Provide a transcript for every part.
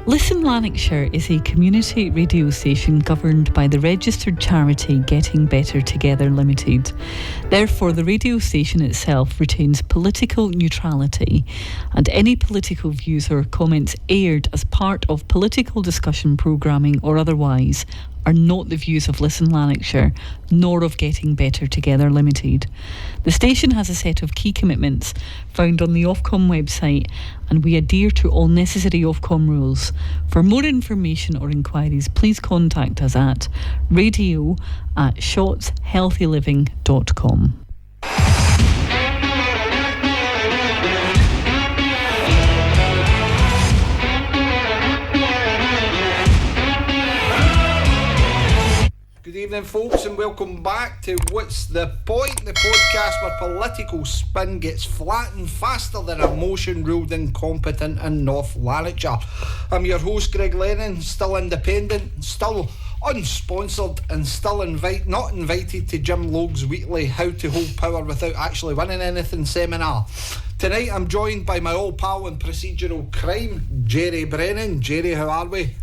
Listen Lanarkshire is a community radio station governed by the registered charity Getting Better Together Limited. Therefore, the radio station itself retains political neutrality, and any political views or comments aired as part of political discussion programming or otherwise are not the views of Listen Lanarkshire, nor of Getting Better Together Limited. The station has a set of key commitments found on the Ofcom website, and we adhere to all necessary Ofcom rules. For more information or inquiries, please contact us at radio@shotshealthyliving.com. Good evening, folks, and welcome back to What's the Point, the podcast where political spin gets flattened faster than emotion ruled incompetent in North Lanarkshire. I'm your host, Greg Lennon, still independent, still unsponsored, and still not invited to Jim Logue's weekly How to Hold Power Without Actually Winning Anything seminar. Tonight I'm joined by my old pal in procedural crime, Jerry Brennan. Jerry, how are we?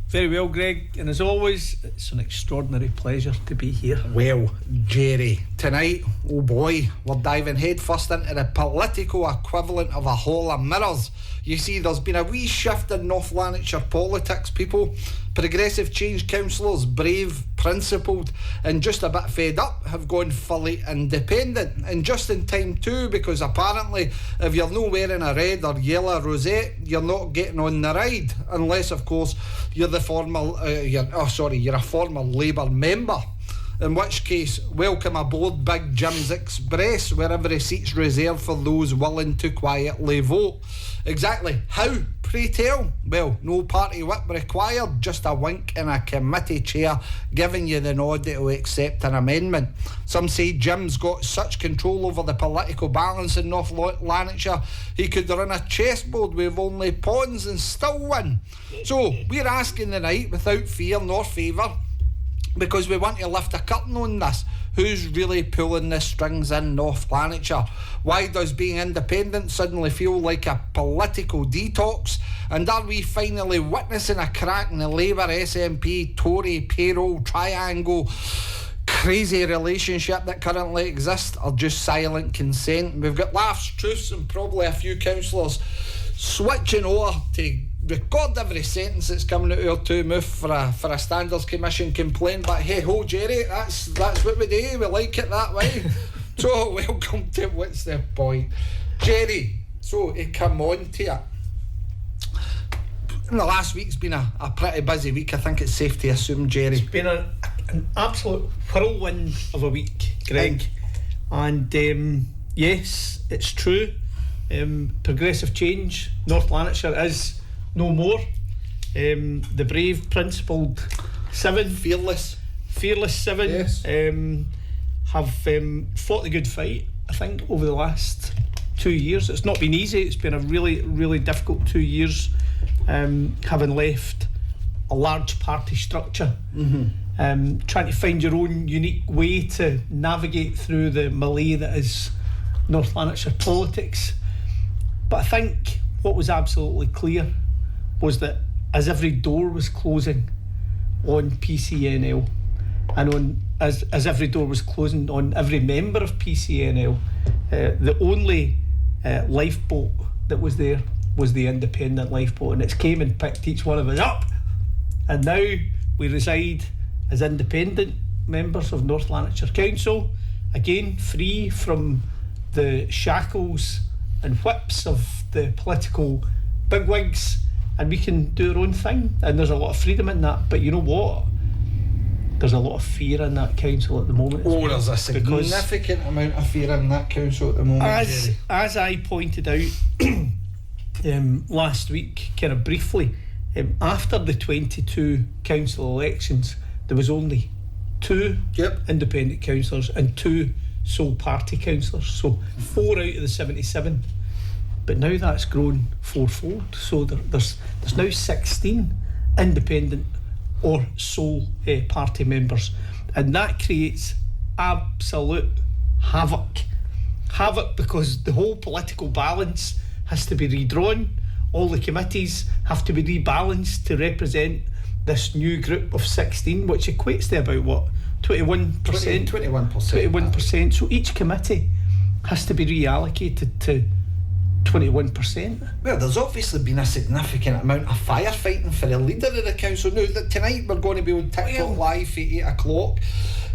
Very well, Greg, and as always, it's an extraordinary pleasure to be here. Well, Jerry, tonight, oh boy, we're diving headfirst into the political equivalent of a hall of mirrors. You see, there's been a wee shift in North Lanarkshire politics, people. Progressive Change councillors, brave, principled, and just a bit fed up, have gone fully independent. And just in time too, because apparently if you're not wearing a red or yellow rosette, you're not getting on the ride. Unless, of course, you're a former Labour member. In which case, welcome aboard Big Jim's Express, where every seat's reserved for those willing to quietly vote. Exactly how? Pray tell? Well, no party whip required, just a wink in a committee chair giving you the nod that will accept an amendment. Some say Jim's got such control over the political balance in North Lanarkshire he could run a chessboard with only pawns and still win. So we're asking tonight, without fear nor favour, because we want to lift a curtain on this. Who's really pulling the strings in North Lanarkshire? Why does being independent suddenly feel like a political detox? And are we finally witnessing a crack in the Labour, SNP, Tory payroll triangle crazy relationship that currently exists, or just silent consent? We've got laughs, truths, and probably a few councillors switching over to record every sentence that's coming out of our two mouth for a Standards Commission complaint. But hey ho, Jerry, that's what we do. We like it that way. So welcome to What's the Point, Jerry. So to come on to it, the last week's been a pretty busy week. I think it's safe to assume, Jerry. It's been an absolute whirlwind of a week, Greg. And yes, it's true. Progressive Change, North Lanarkshire is no more. The brave, principled seven, fearless seven, yes, have fought the good fight, I think, over the last 2 years. It's not been easy. It's been a really, really difficult 2 years, having left a large party structure, trying to find your own unique way to navigate through the melee that is North Lanarkshire politics. But I think what was absolutely clear was that as every door was closing on PCNL, and as every door was closing on every member of PCNL, the only lifeboat that was there was the independent lifeboat, and it came and picked each one of us up, and now we reside as independent members of North Lanarkshire Council, again free from the shackles and whips of the political bigwigs, and we can do our own thing, and there's a lot of freedom in that. But you know what? There's a lot of fear in that council at the moment. Oh, there's a significant amount of fear in that council at the moment, as I pointed out last week, kind of briefly, after the 22 council elections, there was only two independent councillors and two sole party councillors, so 4 out of the 77. But now that's grown fourfold, so there's now 16 independent or sole party members, and that creates absolute havoc, because the whole political balance has to be redrawn. all the committees have to be rebalanced to represent this new group of 16, which equates to about what, 21%? 21%. So each committee has to be reallocated to 21%. Well, there's obviously been a significant amount of firefighting for the leader of the council. Now, tonight we're going to be on TikTok Live at 8 o'clock.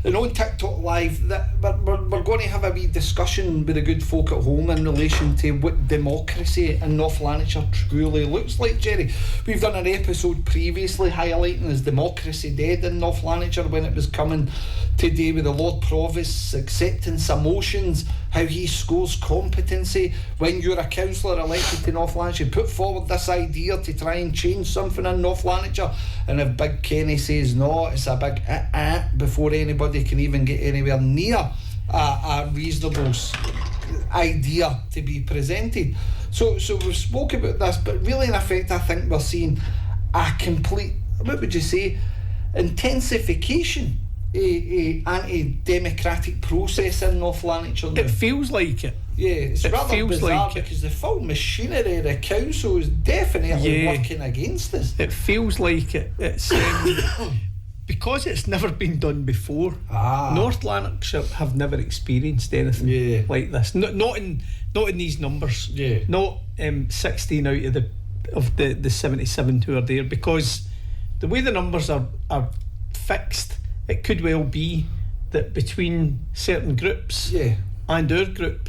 And on TikTok Live, we're going to have a wee discussion with the good folk at home in relation to what democracy in North Lanarkshire truly looks like, Jerry. We've done an episode previously highlighting is democracy dead in North Lanarkshire when it was coming today with the Lord Provost's acceptance of motions, how he scores competency. When you're a councillor elected to North Lanarkshire, put forward this idea to try and change something in North Lanarkshire, and if Big Kenny says no, it's a big before anybody can even get anywhere near a reasonable idea to be presented. So we've spoke about this, but really in effect I think we're seeing a complete, what would you say, intensification anti-democratic process in North Lanarkshire now. It feels like it. Yeah, it's rather bizarre because the full machinery of the council is definitely working against us. It feels like it. It's because it's never been done before. North Lanarkshire have never experienced anything like this. Not in these numbers. Yeah. Not 16 out of the 77 who are there, because the way the numbers are fixed, it could well be that between certain groups and our group,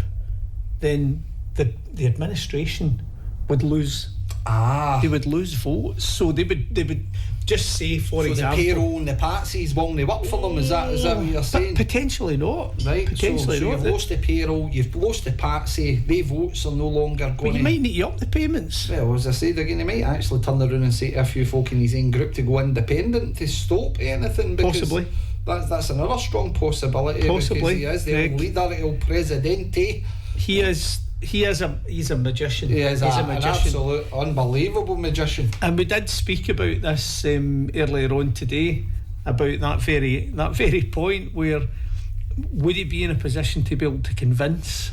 then the administration would lose. They would lose votes, so they would just say, for example, the payroll and the patsies won't work for them. Is that what you're saying? Potentially not. Right. Potentially so not. You've lost the payroll, you've lost the patsy. Their votes are no longer going. But you might need to up the payments. Well, as I said again, they might actually turn around and say to a few folk in his own group to go independent to stop anything. Possibly. That's another strong possibility. Possibly. Because he is the leader, El Presidente. He's a magician. He's a magician. An absolute unbelievable magician. And we did speak about this earlier on today, about that very point, where would he be in a position to be able to convince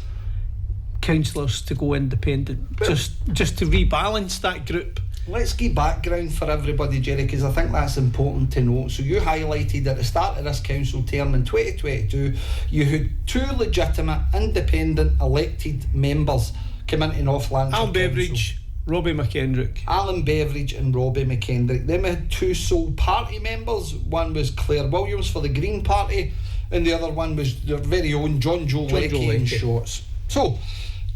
councillors to go independent, just to rebalance that group? Let's give background for everybody, Jerry, because I think that's important to know. So you highlighted at the start of this council term in 2022, you had two legitimate, independent, elected members come into North Lanarkshire Alan Beveridge, Robbie McKendrick. Alan Beveridge and Robbie McKendrick. Then we had two sole party members. One was Claire Williams for the Green Party, and the other one was their very own John Joe Leckie in Shorts. So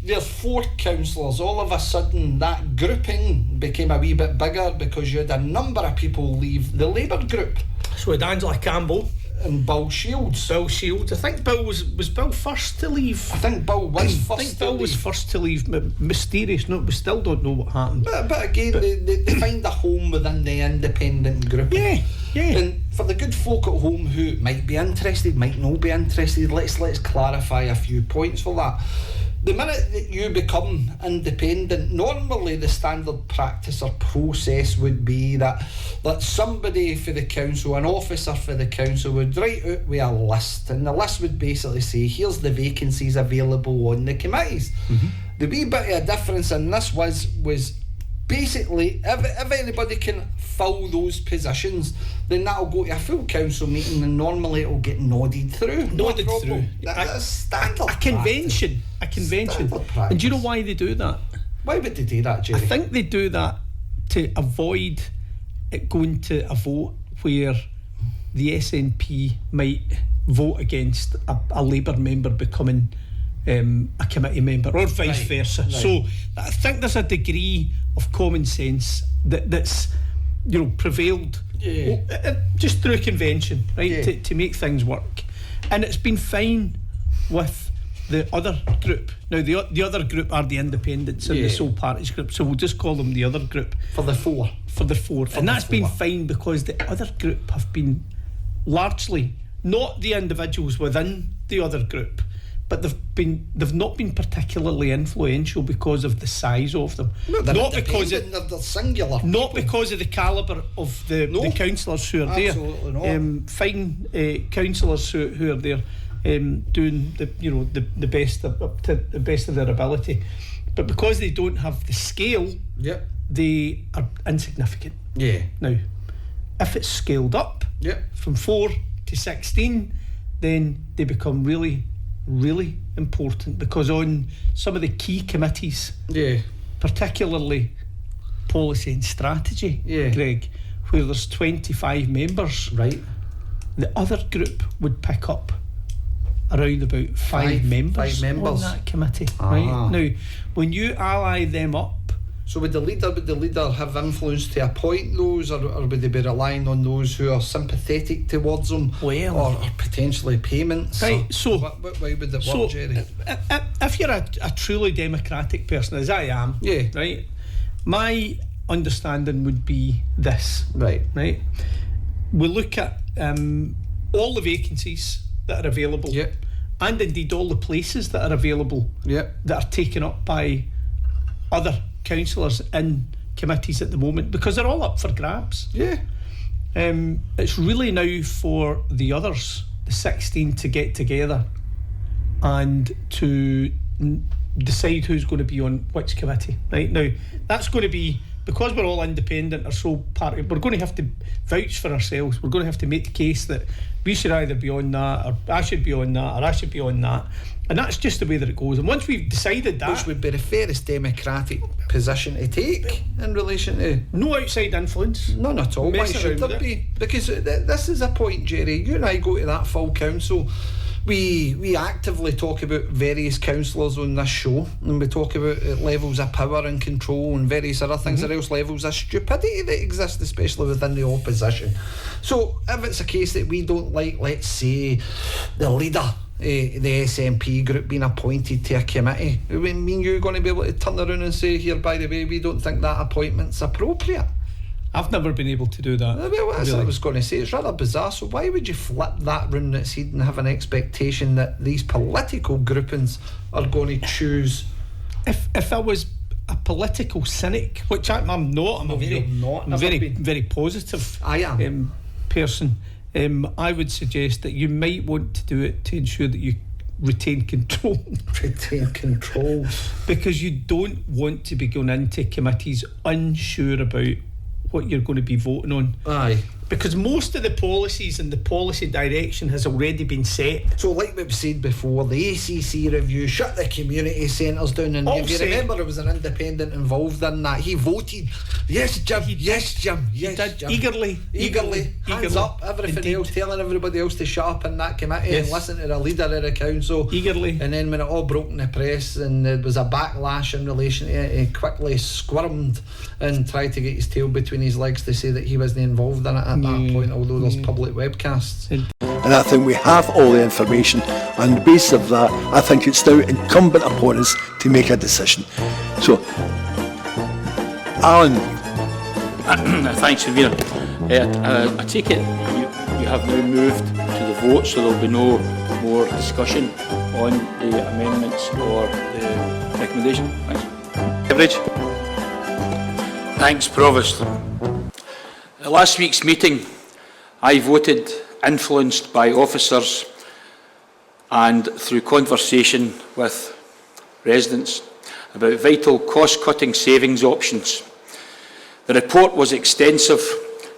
there's four councillors. All of a sudden that grouping became a wee bit bigger because you had a number of people leave the Labour group. So with Angela Campbell and Bill Shields. I think Bill was Bill first to leave. I think Bill was first to leave. Mysterious. No, we still don't know what happened. But again, they find a home within the independent group. Yeah. And for the good folk at home who might be interested, might not be interested, let's clarify a few points for that. The minute that you become independent, normally the standard practice or process would be that somebody for the council, an officer for the council, would write out with a list, and the list would basically say, here's the vacancies available on the committees. The wee bit of a difference in this was basically, if anybody can fill those positions, then that'll go to a full council meeting, and normally it'll get nodded through. That's standard. A convention. And do you know why they do that? Why would they do that, Jerry? I think they do that to avoid it going to a vote where the SNP might vote against a Labour member becoming a committee member, or vice versa. Right. So I think there's a degree of common sense that's prevailed just through convention, right? To make things work, and it's been fine with the other group. Now the other group are the independents and the sole parties group, so we'll just call them the other group for the four. And that's been fine because the other group have been largely not the individuals within the other group, but they've not been particularly influential because of the size of them. Not because they're singular. Not because of the calibre of the councillors who are there. Not. Fine councillors who are there doing the best up to the best of their ability. but because they don't have the scale, Yep. they are insignificant. Yeah. Now, if it's scaled up Yep. from 4 to 16, then they become really, really important, because on some of the key committees, Yeah. particularly policy and strategy, Yeah. Greg, where there's 25 members, Right. the other group would pick up around about five members on that committee. Right? Now, when you ally them up, So would the leader have influence to appoint those, or would they be relying on those who are sympathetic towards them, Well, or potentially payments? right, Or so- what way would it so work, Jerry? if you're a truly democratic person, as I am, Yeah. right, my understanding would be this, Right. right? We look at all the vacancies that are available, Yep. and indeed all the places that are available Yep. that are taken up by other councillors in committees at the moment, because they're all up for grabs. Yeah. It's really now for the others, the 16, to get together and to decide who's going to be on which committee. Right now, that's going to be, because we're all independent or sole party, we're going to have to vouch for ourselves. We're going to have to make the case that we should either be on that, or I should be on that, or I should be on that. And that's just the way that it goes. And once we've decided that, Which would be the fairest democratic position to take in relation to... no outside influence. None at all. Why Messing should around there with be? Because this is a point, Jerry. You and I go to that full council. We actively talk about various councillors on this show, and we talk about levels of power and control and various other things, or else levels of stupidity that exist, especially within the opposition. So if it's a case that we don't like, let's say, the leader, the SNP group being appointed to a committee, I mean, you're going to be able to turn around and say, here, by the way, we don't think that appointment's appropriate. I've never been able to do that. Well, that's what I was going to say. It's rather bizarre. So why would you flip that round its head and have an expectation that these political groupings are going to choose? If I was a political cynic, which I'm not, I'm a very, you're not, I'm never very, been. very positive I am. Person, I would suggest that you might want to do it to ensure that you retain control. Retain control. Because you don't want to be going into committees unsure about what you're going to be voting on. Aye. Because most of the policies and the policy direction has already been set. So like we've said before, the ACC review shut the community centres down, and All if you set. remember, there was an independent involved in that. He voted, yes Jim, yes Jim, yes Did Jim. eagerly, hands up, everything Indeed. else, telling everybody else to shut up in that committee and Yes. listen to the leader of the council. Eagerly. And then when it all broke in the press and there was a backlash in relation to it, he quickly squirmed and tried to get his tail between his legs to say that he wasn't involved in it at that point, although there's public webcasts. And I think we have all the information. On the basis of that, I think it's now incumbent upon us to make a decision. So, Alan. Thanks, Convener. I take it you have now moved to the vote, so there'll be no more discussion on the amendments or the recommendation. Thanks. Beveridge. Thanks, Provost. At last week's meeting, I voted, influenced by officers and through conversation with residents, about vital cost-cutting savings options. The report was extensive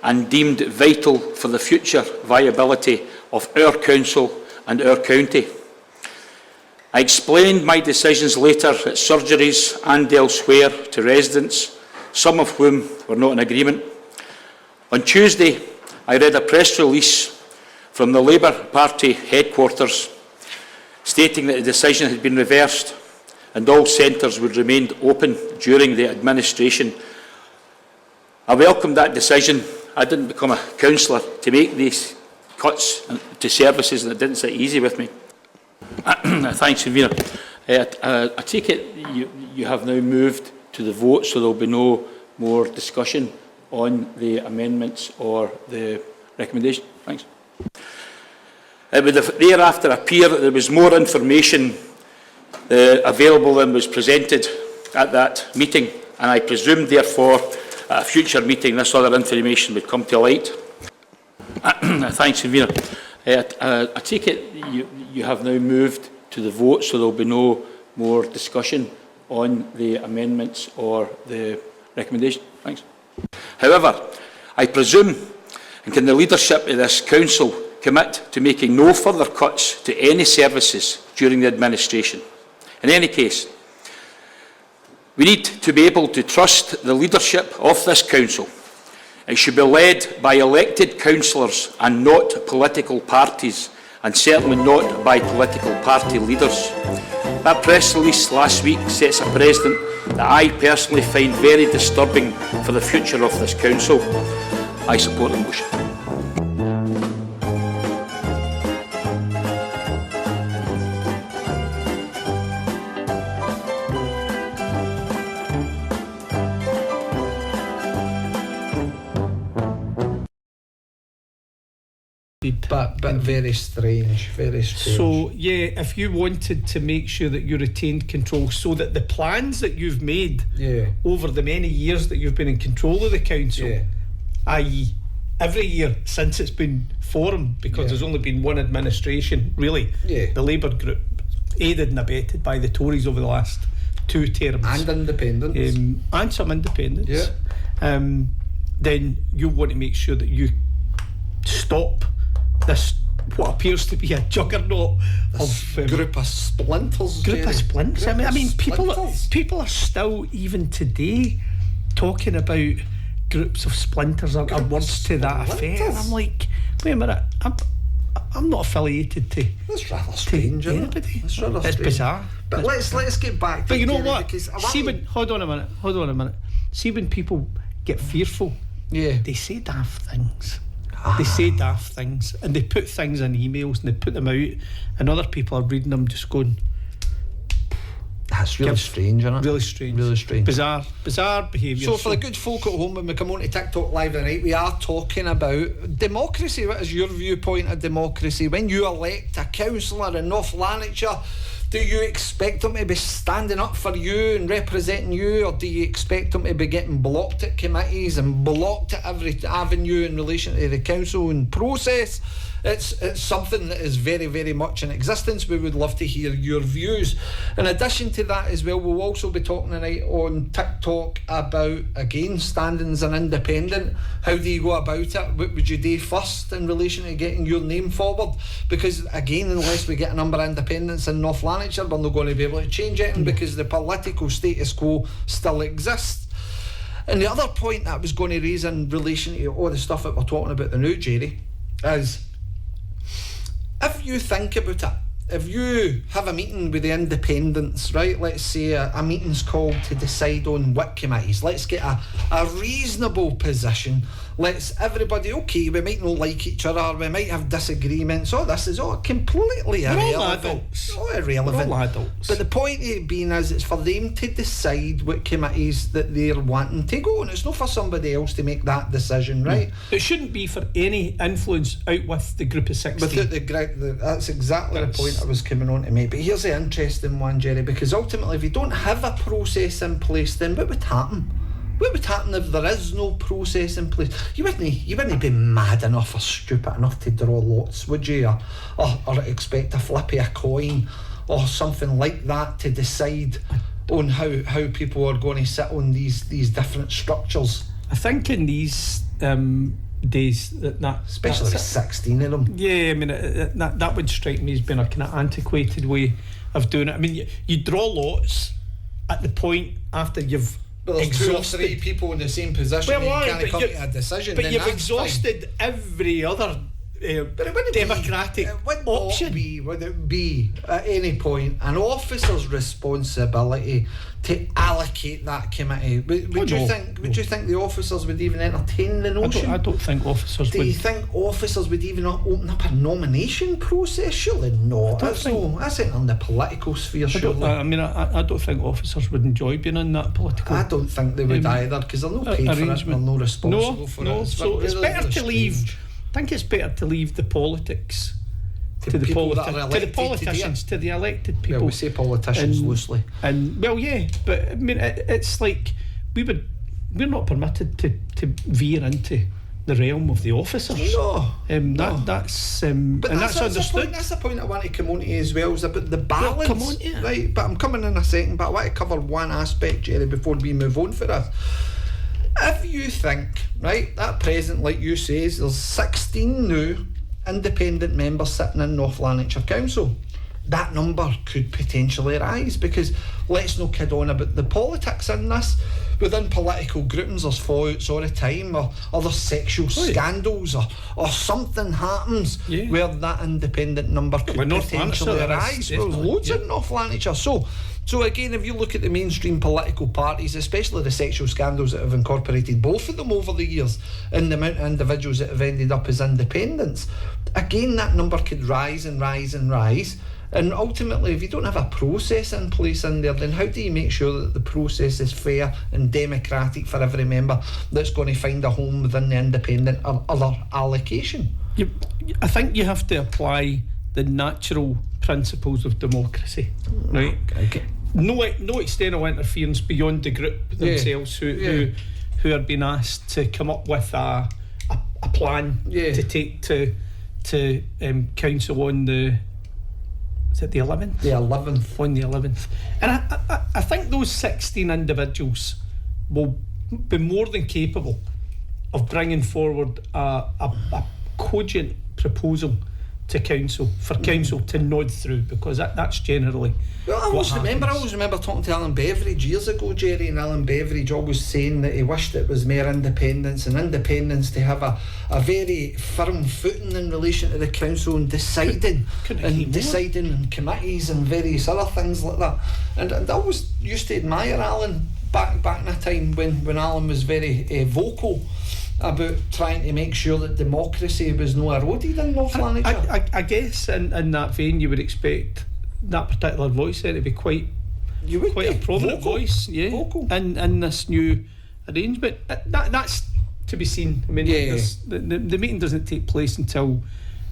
and deemed vital for the future viability of our council and our county. I explained my decisions later at surgeries and elsewhere to residents, some of whom were not in agreement. On Tuesday, I read a press release from the Labour Party headquarters stating that the decision had been reversed and all centres would remain open during the administration. I welcomed that decision. I didn't become a councillor to make these cuts to services, and it didn't sit easy with me. Thanks, Convener. I take it you have now moved to the vote, so there will be no more discussion on the amendments or the recommendation. Thanks. It would thereafter appear that there was more information available than was presented at that meeting, and I presume, therefore, at a future meeting this other information would come to light. Thanks, Convener. I take it you have now moved to the vote, so there will be no more discussion on the amendments or the recommendation. Thanks. However, I presume, and can the leadership of this council commit to making no further cuts to any services during the administration? In any case, we need to be able to trust the leadership of this council. It should be led by elected councillors and not political parties, and certainly not by political party leaders. That press release last week sets a precedent that I personally find very disturbing for the future of this council. I support the motion. But very strange, very strange. So, yeah, if you wanted to make sure that you retained control so that the plans that you've made over the many years that you've been in control of the council, i.e. every year since it's been formed, because there's only been one administration, really, the Labour group, aided and abetted by the Tories over the last 2 terms. And independents. And some independents. Then you want to make sure that you stop this, what appears to be a juggernaut of group of splinters. I mean, people are still even today talking about groups of splinters or words to that effect. And I'm like, wait a minute, I'm not affiliated to. That's rather strange, isn't anybody. It? It's bizarre. But let's get back to. But you know what? See when, hold on a minute. See when people get fearful, they say daft things. They say daft things, and they put things in emails and they put them out, and other people are reading them just going, that's really strange, isn't it? Really strange. Bizarre behaviour. So for the good folk at home, when we come on to TikTok Live tonight, we are talking about democracy. What is your viewpoint of democracy? When you elect a councillor in North Lanarkshire, do you expect them to be standing up for you and representing you, or do you expect them to be getting blocked at committees and blocked at every avenue in relation to the council and process? It's something that is very, very much in existence. We would love to hear your views. In addition to that as well, we'll also be talking tonight on TikTok about, again, standing as an independent. How do you go about it? What would you do first in relation to getting your name forward? Because, again, unless we get a number of independents in North Lanarkshire, we're not going to be able to change it, because the political status quo still exists. And the other point that I was going to raise in relation to all the stuff that we're talking about the now, Jerry, is if you think about it, if you have a meeting with the independents, right, let's say a meeting's called to decide on what committees, let's get a reasonable position, let's everybody, okay, we might not like each other, we might have disagreements, this is all completely irrelevant. All irrelevant. We're all adults. But the point of it being is, it's for them to decide what committees that they're wanting to go, and it's not for somebody else to make that decision, right? It shouldn't be for any influence out with the group of 16. That's exactly the point I was coming on to make. But here's the interesting one, Jerry, because ultimately if you don't have a process in place, then what would happen? What would happen if there is no process in place? You wouldn't be mad enough or stupid enough to draw lots, would you? Or expect a flip of a coin or something like that to decide on how people are going to sit on these different structures. I think in these days, especially with 16 of them. Yeah, I mean, that would strike me as being a kind of antiquated way of doing it. I mean, you draw lots at the point after you've exhausted 2 or 3 people in the same position, and you can't come to a decision. But you've exhausted every other democratic option. Would it be at any point an officer's responsibility to allocate that committee? Would you think the officers would even entertain the notion? I don't think officers would. Do you think officers would even open up a nomination process? Surely not. That's not in the political sphere, surely. I don't think officers would enjoy being in that political. I don't think they would either, because they're not paid for it, they're not responsible for it. So it's better to leave. I think it's better to leave the politics to the politicians, to the elected people. Yeah, we say politicians loosely. And well, yeah, but I mean, it's like we're not permitted to veer into the realm of the officers. No. That's But and that's the understood. point, that's the point I want to come on to as well, is about the balance. come on to it. Right, but I'm coming in a second, but I want to cover one aspect, Jerry, before we move on for this. If you think, right, at present, like you say, there's 16 new independent members sitting in North Lanarkshire Council, that number could potentially rise, because let's not kid on about the politics in this. Within political groupings, there's fallouts all the time, or there's sexual scandals, or something happens where that independent number could potentially rise. There's loads in North Lanarkshire. So again, if you look at the mainstream political parties, especially the sexual scandals that have incorporated both of them over the years, and the amount of individuals that have ended up as independents, again, that number could rise and rise and rise. And ultimately, if you don't have a process in place in there, then how do you make sure that the process is fair and democratic for every member that's going to find a home within the independent or other allocation? I think you have to apply the natural principles of democracy, right? Okay. No external interference beyond the group themselves who are being asked to come up with a plan to take to council on the... Is it the 11th? The 11th. On the 11th. And I think those 16 individuals will be more than capable of bringing forward a cogent proposal to council, for council to nod through, because that's generally I always remember talking to Alan Beveridge years ago, Jerry, and Alan Beveridge always saying that he wished it was more independence to have a very firm footing in relation to the council and deciding on committees and various other things like that. And I always used to admire Alan back in a time when Alan was very vocal about trying to make sure that democracy was no eroded in North Lanarkshire. I guess in that vein you would expect that particular voice there to be quite a prominent voice, vocal. In this new arrangement. That's to be seen. I mean, the meeting doesn't take place until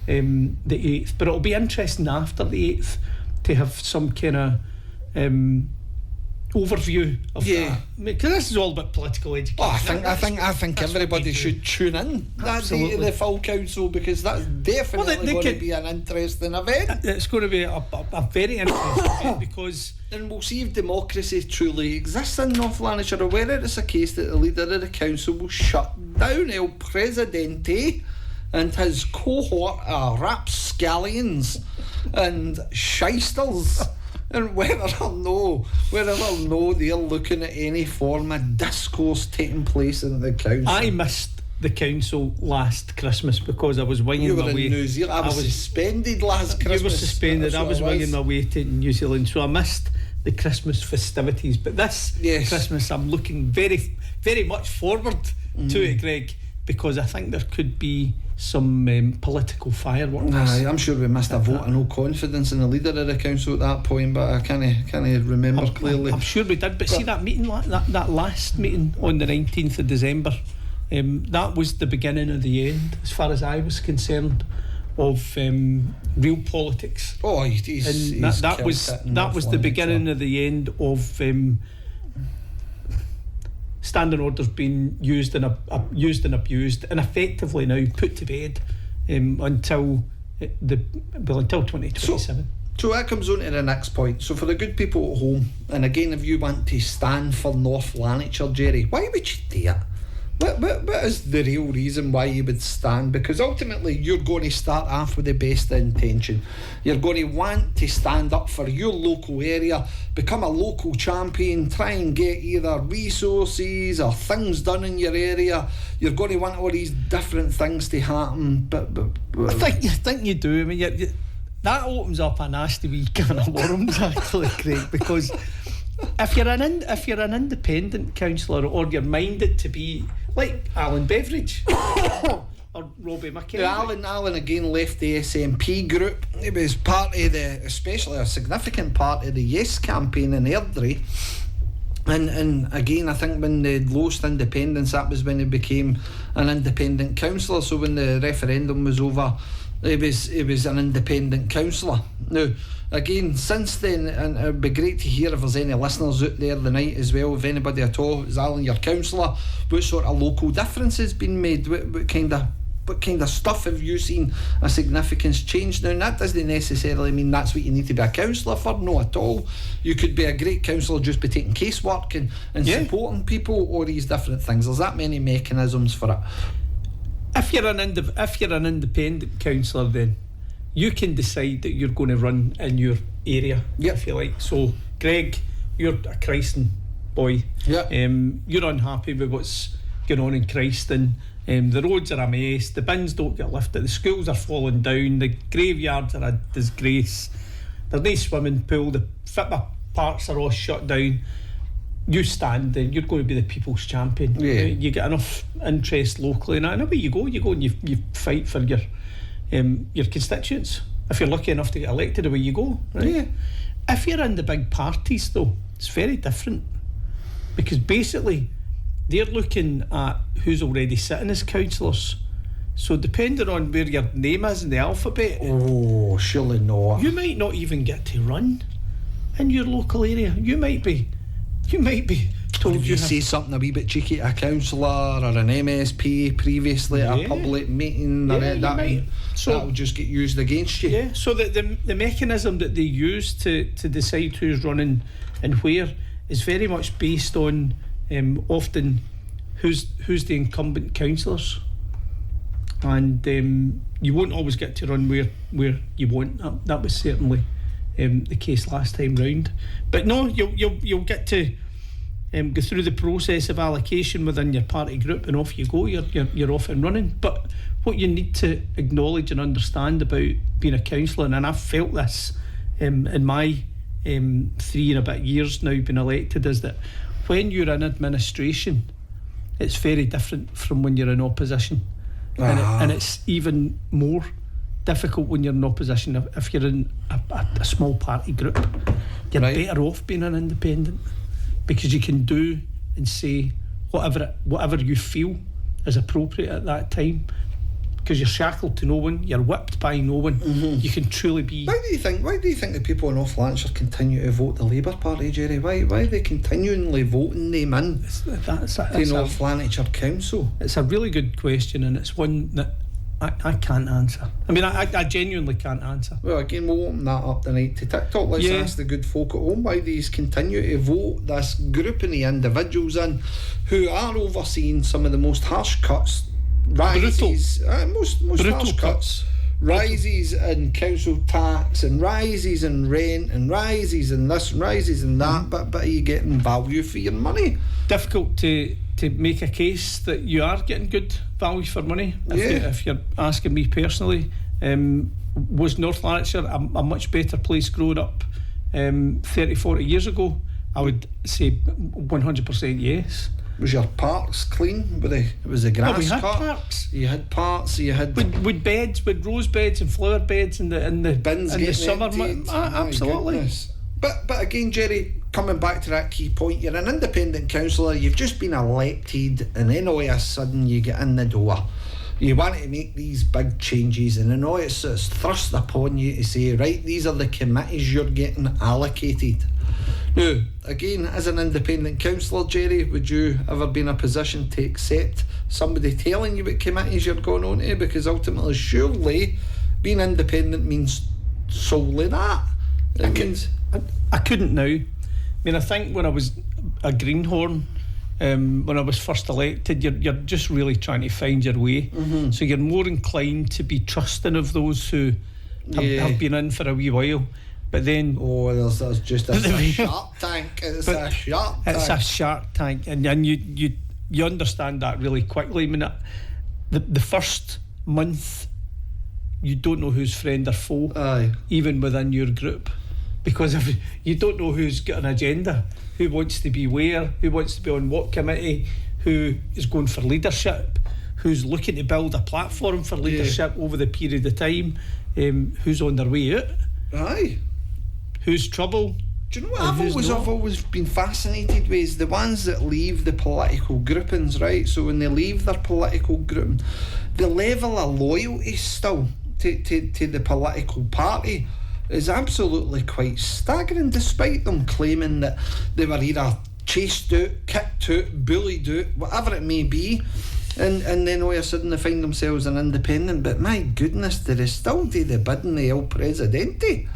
the 8th, but it'll be interesting after the 8th to have some kind of overview of that, because this is all about political education. I think everybody should tune in that day to the full council, because that's definitely going to be an interesting event. It's going to be a very interesting event, because then we'll see if democracy truly exists in North Lanarkshire, or whether it's a case that the leader of the council will shut down El Presidente and his cohort of rapscallions and shysters. And whether or no they're looking at any form of discourse taking place in the council. I missed the council last Christmas because I was winging my way. You were in New Zealand. I was suspended last Christmas. You were suspended. I was winging my way to New Zealand, so I missed the Christmas festivities. But this Christmas, I'm looking very, very much forward to it, Greg, because I think there could be some political fireworks. I'm sure we missed a vote of no confidence in the leader of the council at that point, but I can't remember clearly. I'm sure we did, but see that meeting, that last meeting on the 19th of December, that was the beginning of the end, as far as I was concerned, of real politics. Oh, that was the beginning of the end of standing orders being used and abused, and effectively now put to bed until 2027. So that comes on to the next point. So for the good people at home, and again, if you want to stand for North Lanarkshire, Jerry, why would you do it? What is the real reason why you would stand? Because ultimately you're going to start off with the best intention. You're going to want to stand up for your local area, become a local champion, try and get either resources or things done in your area. You're going to want all these different things to happen. But I think you do. I mean, that opens up a nasty wee can of worms, actually, Craig, because if you're an independent councillor, or you're minded to be like Alan Beveridge or Robbie McKenzie. Alan again left the SNP group. He was part of especially a significant part of the Yes campaign in Airdrie. And again, I think when they lost independence, that was when he became an independent councillor. So when the referendum was over, He was an independent councillor. Now, again, since then, and it'd be great to hear if there's any listeners out there the night as well, if anybody at all is Alan your councillor, what sort of local differences been made? What kind of stuff have you seen a significance change? Now, that doesn't necessarily mean that's what you need to be a councillor for, no at all. You could be a great councillor just by taking casework and supporting people, or these different things. There's that many mechanisms for it. If you're an independent councillor, then you can decide that you're going to run in your area, if you like. So, Greg, you're a Christen boy. You're unhappy with what's going on in Christen. The roads are a mess. The bins don't get lifted. The schools are falling down. The graveyards are a disgrace. There's no swimming pool. The football parks are all shut down. You stand there, you're going to be the people's champion. You get enough interest locally, and away you go and you fight for your constituents. If you're lucky enough to get elected, away you go, right? If you're in the big parties, though, it's very different, because basically they're looking at who's already sitting as councillors. So depending on where your name is in the alphabet, surely not. You might not even get to run in your local area. You might be told if you say something a wee bit cheeky to a councillor or an MSP previously at a public meeting, that'll just get used against you. So the mechanism that they use to decide who's running and where is very much based on often who's the incumbent councillors, and you won't always get to run where you want. That was certainly the case last time round. But no, you'll get to go through the process of allocation within your party group, and off you go. You're off and running. But what you need to acknowledge and understand about being a councillor, and I've felt this in my 3 and a bit years now being elected, is that when you're in administration, it's very different from when you're in opposition, and it's even more difficult when you're in opposition. If you're in a small party group, you're better off being an independent, because you can do and say whatever you feel is appropriate at that time, because you're shackled to no one, you're whipped by no one. You can truly be. Why do you think the people in North Lanarkshire continue to vote the Labour Party, Jerry? Why are they continually voting them in to North Lanarkshire Council? It's a really good question, and it's one that I can't answer. I mean, I genuinely can't answer. Well, again, we'll open that up tonight to TikTok. Let's ask the good folk at home why these continue to vote this grouping of individuals in who are overseeing some of the most harsh cuts, rises, most harsh cuts, rises in council tax, and rises in rent, and rises in this, and rises in that. But are you getting value for your money? Difficult to make a case that you are getting good value for money. If you're asking me personally, was North Lanarkshire a much better place growing up 30-40 years ago? I would say 100% yes. Was your parks clean? Was the grass we had cut? parks. You had parks. You had with beds, with rose beds and flower beds in the bins in the summer. Absolutely. But again, Jerry, coming back to that key point, you're an independent councillor, you've just been elected, and then all of a sudden you get in the door. You want to make these big changes, and then all it's thrust upon you to say, right, these are the committees you're getting allocated. Now, again, as an independent councillor, Jerry, would you ever be in a position to accept somebody telling you what committees you're going on to? Because ultimately, surely, being independent means solely that. I couldn't now. I mean, I think when I was a greenhorn, when I was first elected, you're just really trying to find your way. So you're more inclined to be trusting of those who have been in for a wee while. But then there's just a shark tank. It's a shark tank, and you understand that really quickly. I mean, the first month you don't know who's friend or foe, even within your group, because if you don't know who's got an agenda, who wants to be where, who wants to be on what committee, who is going for leadership, who's looking to build a platform for leadership over the period of time, who's on their way out, who's trouble. Do you know what I've always been fascinated with is the ones that leave the political groupings, right? So when they leave their political grouping, the level of loyalty still to the political party is absolutely quite staggering, despite them claiming that they were either chased out, kicked out, bullied out, whatever it may be, and then all of a sudden they find themselves an independent. But my goodness, they still do the bidding of El Presidente.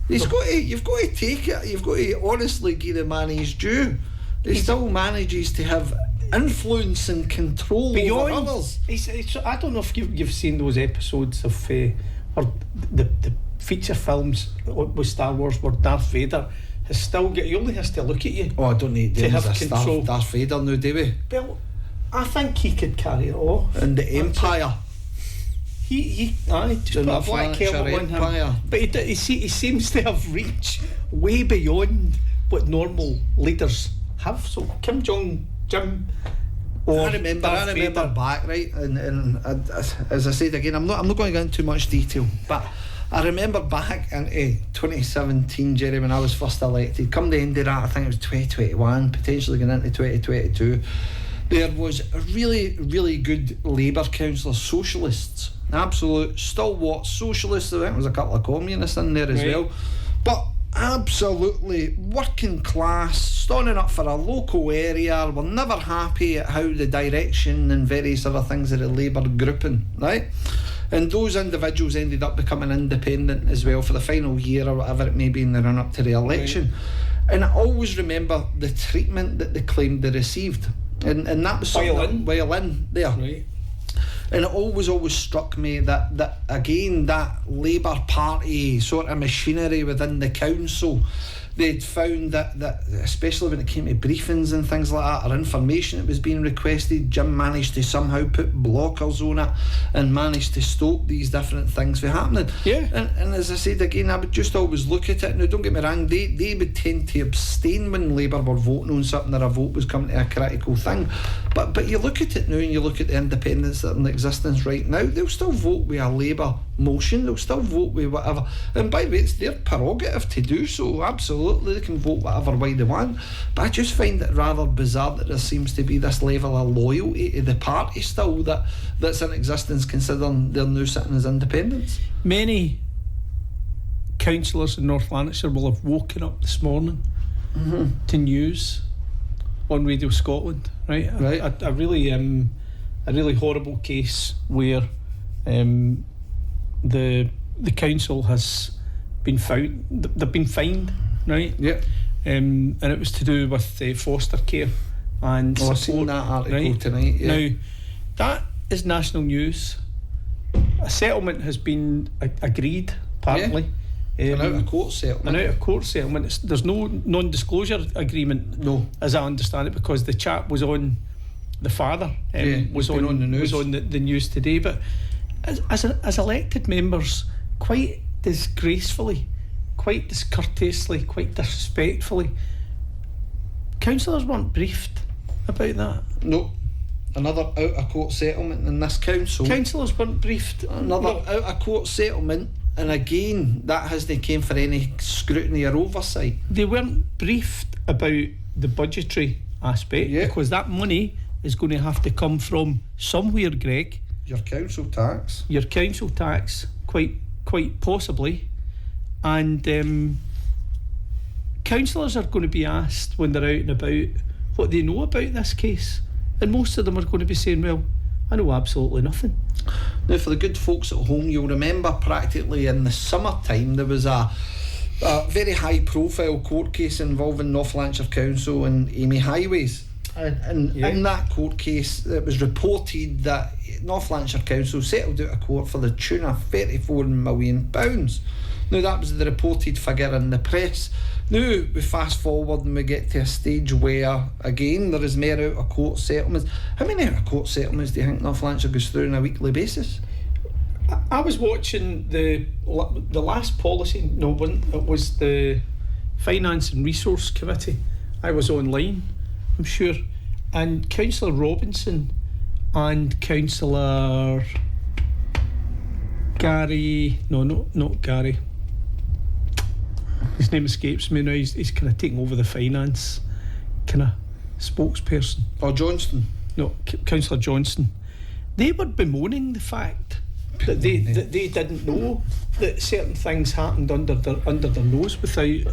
You've got to take it. You've got to honestly give the man his due. He still manages to have influence and control over others. I don't know if you've seen those episodes of or the feature films with Star Wars where Darth Vader has still got. He only has to look at you. Oh, I don't need to have control. Darth Vader now, do we? Well, I think he could carry it off. And the Empire. He just put a black helmet on him. But he seems to have reached way beyond what normal leaders have. So Kim Jong or I remember back, right, and as I said again, I'm not going to go into too much detail, but I remember back into 2017, Jerry, when I was first elected. Come the end of that, I think it was 2021, potentially going into 2022. There was a really, really good Labour councillors, socialists, absolute stalwart socialists. I think there was a couple of communists in there as well, but absolutely working class, standing up for a local area. We're never happy at how the direction and various other things of the Labour grouping, right? And those individuals ended up becoming independent as well for the final year or whatever it may be in the run up to the election. Right. And I always remember the treatment that they claimed they received, and that was while in there. Right. And it always struck me that again, that Labour Party sort of machinery within the council, they'd found that especially when it came to briefings and things like that, or information that was being requested, Jim managed to somehow put blockers on it and managed to stop these different things from happening. Yeah. And as I said again, I would just always look at it. Now, don't get me wrong, they would tend to abstain when Labour were voting on something or a vote was coming to a critical thing. But you look at it now and you look at the independents that are in existence right now, they'll still vote with a Labour motion, they'll still vote with whatever. And by the way, it's their prerogative to do so, absolutely. They can vote whatever way they want. But I just find it rather bizarre that there seems to be this level of loyalty to the party still that's in existence, considering they're now sitting as independents. Many councillors in North Lanarkshire will have woken up this morning to news on Radio Scotland, right? A really horrible case where the council has been found. They've been fined, right? Yeah. And it was to do with foster care and support. I've seen that article tonight. Yeah. Now, that is national news. A settlement has been agreed, apparently. Yeah. An out-of-court settlement. There's no non-disclosure agreement, no, as I understand it, because the chap was on, the father was on the news. Was on the news today. But as elected members, quite disgracefully, quite discourteously, quite disrespectfully, councillors weren't briefed about that. No. Another out-of-court settlement in this council. Councillors weren't briefed. Another out-of-court settlement. And again, that hasn't came for any scrutiny or oversight. They weren't briefed about the budgetary aspect, because that money is going to have to come from somewhere, Greg. Your council tax. Your council tax, quite possibly. And councillors are going to be asked when they're out and about what they know about this case. And most of them are going to be saying, well, I know absolutely nothing. Now, for the good folks at home, you'll remember practically in the summertime there was a very high profile court case involving North Lanarkshire Council and Amy Highways. And in that court case, it was reported that North Lanarkshire Council settled out of court for the tune of £34 million. Now, that was the reported figure in the press. Now, we fast forward and we get to a stage where, again, there is more out-of-court settlements. How many out-of-court settlements do you think North Lanarkshire goes through on a weekly basis? I was watching the last policy, it was the Finance and Resource Committee. I was online, I'm sure. And Councillor Robinson and Councillor Gary... No, not Gary. His name escapes me now. He's kind of taking over the finance kind of spokesperson. Or Johnston? No, Councillor Johnston. They were bemoaning the fact that they didn't know that certain things happened under their nose without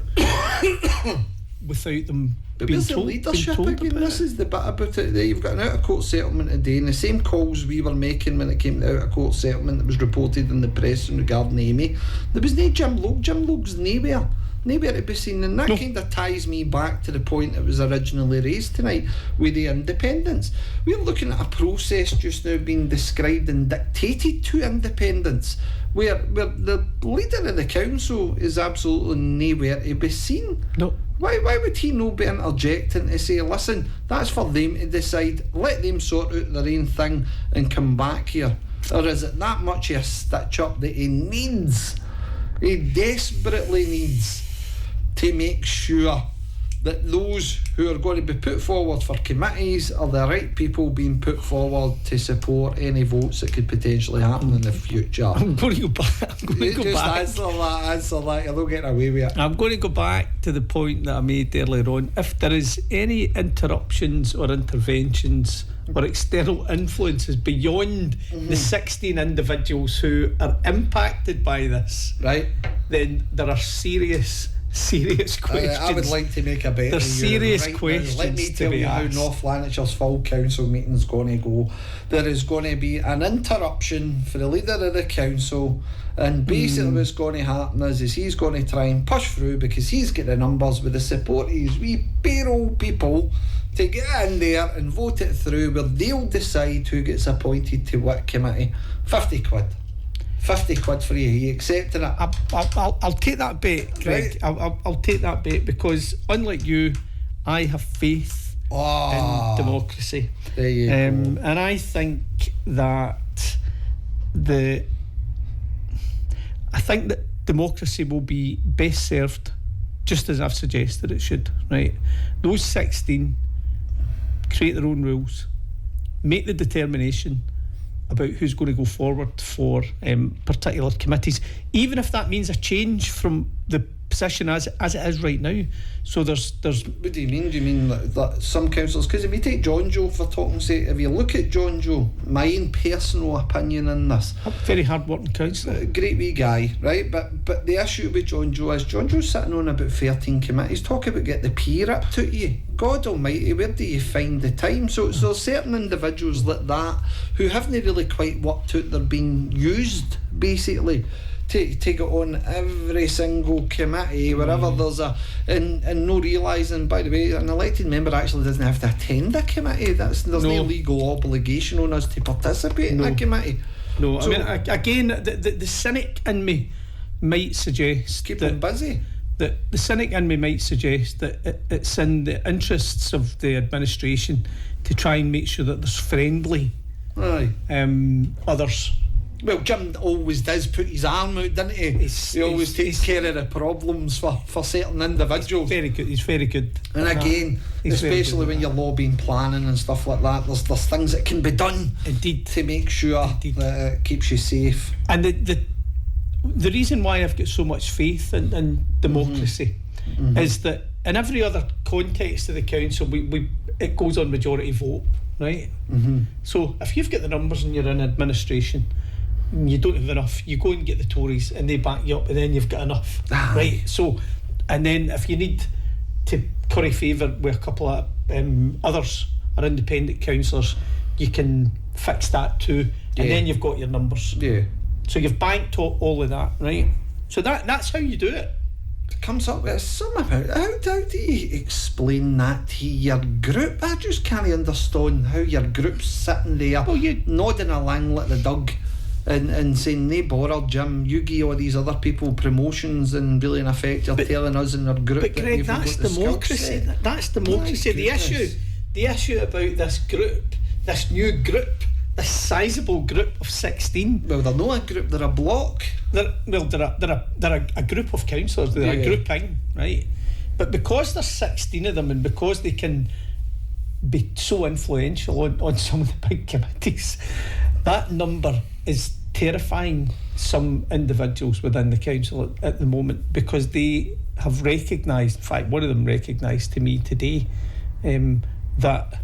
them But being where's the told. leadership being told again? about This it. is the bit about it. You've got an out-of-court settlement today, and the same calls we were making when it came to the out-of-court settlement that was reported in the press regarding Amy. There was no Jim Logue. Jim Logue's nowhere to be seen, and that kind of ties me back to the point that was originally raised tonight with the independence. We're looking at a process just now being described and dictated to independence, where the leader of the council is absolutely nowhere to be seen. No. Why would he not be interjecting to say, listen, that's for them to decide, let them sort out their own thing and come back here? Or is it that much of a stitch up that he desperately needs to make sure that those who are going to be put forward for committees are the right people being put forward to support any votes that could potentially happen in the future? I'm going to go back. Answer that. You're not getting away with it. I'm going to go back to the point that I made earlier on. If there is any interruptions or interventions or external influences beyond the 16 individuals who are impacted by this, Right? then there are serious questions. I would like to make a bet. There's serious questions Let me to tell be you how asked. North Lanarkshire's full council meeting's going to go. There is going to be an interruption for the leader of the council, and basically what's going to happen is he's going to try and push through, because he's got the numbers with the support of his wee payroll people to get in there and vote it through, where they'll decide who gets appointed to what committee. 50 quid. 50 quid for you. Are you accepting it? I'll take that bet, Greg. Right. I'll take that bet, because unlike you, I have faith in democracy. There you go. And I think that democracy will be best served just as I've suggested it should, right? Those 16 create their own rules, make the determination about who's going to go forward for particular committees, even if that means a change from the position as it is right now. So there's What do you mean? Do you mean that some councillors? Because if you take John Joe for talking's sake, if you look at John Joe, my own personal opinion in this, a very hard working councillor. great wee guy, right? But the issue with John Joe is John Joe's sitting on about 13 committees. Talk about get the pee ripped out of you. God almighty, where do you find the time? So there's certain individuals like that who haven't really quite worked out they're being used, basically, to get on every single committee, wherever there's a, and no realising, by the way, an elected member actually doesn't have to attend a committee. There's no legal obligation on us to participate in a committee. No, So- I mean, again, the cynic in me might suggest Keep them busy. that the cynic in me might suggest that it's in the interests of the administration to try and make sure that there's friendly Aye. others. Well, Jim always does put his arm out, doesn't he? He always takes care of the problems for certain individuals. Very good. He's very good. And again, He's very especially good when at you're lobbying, planning and stuff like that, there's things that can be done Indeed. to make sure Indeed. that it keeps you safe. And the reason why I've got so much faith in democracy is that in every other context of the council, it goes on majority vote, right? So if you've got the numbers and you're in administration, and you don't have enough, you go and get the Tories and they back you up, and then you've got enough, right? So, and then if you need to curry favour with a couple of others or independent councillors, you can fix that too, and then you've got your numbers. Yeah. So you've banked all of that, right? So that's how you do it. It comes up with something about how do you explain that to your group? I just can't understand how your group's sitting there nodding along like the dog and saying, "Nae bother, Jim, you give all these other people promotions, and really in effect you're telling us in our group." But that Greg, you've that's got the skill democracy. set." That's democracy. My The goodness. issue about this group, this new group, this sizable group of 16. Well, they're not a group, they're a block. They're a group of councillors. They're a grouping, right? But because there's 16 of them, and because they can be so influential on some of the big committees, that number is terrifying some individuals within the council at the moment, because they have recognised, in fact one of them recognised to me today, that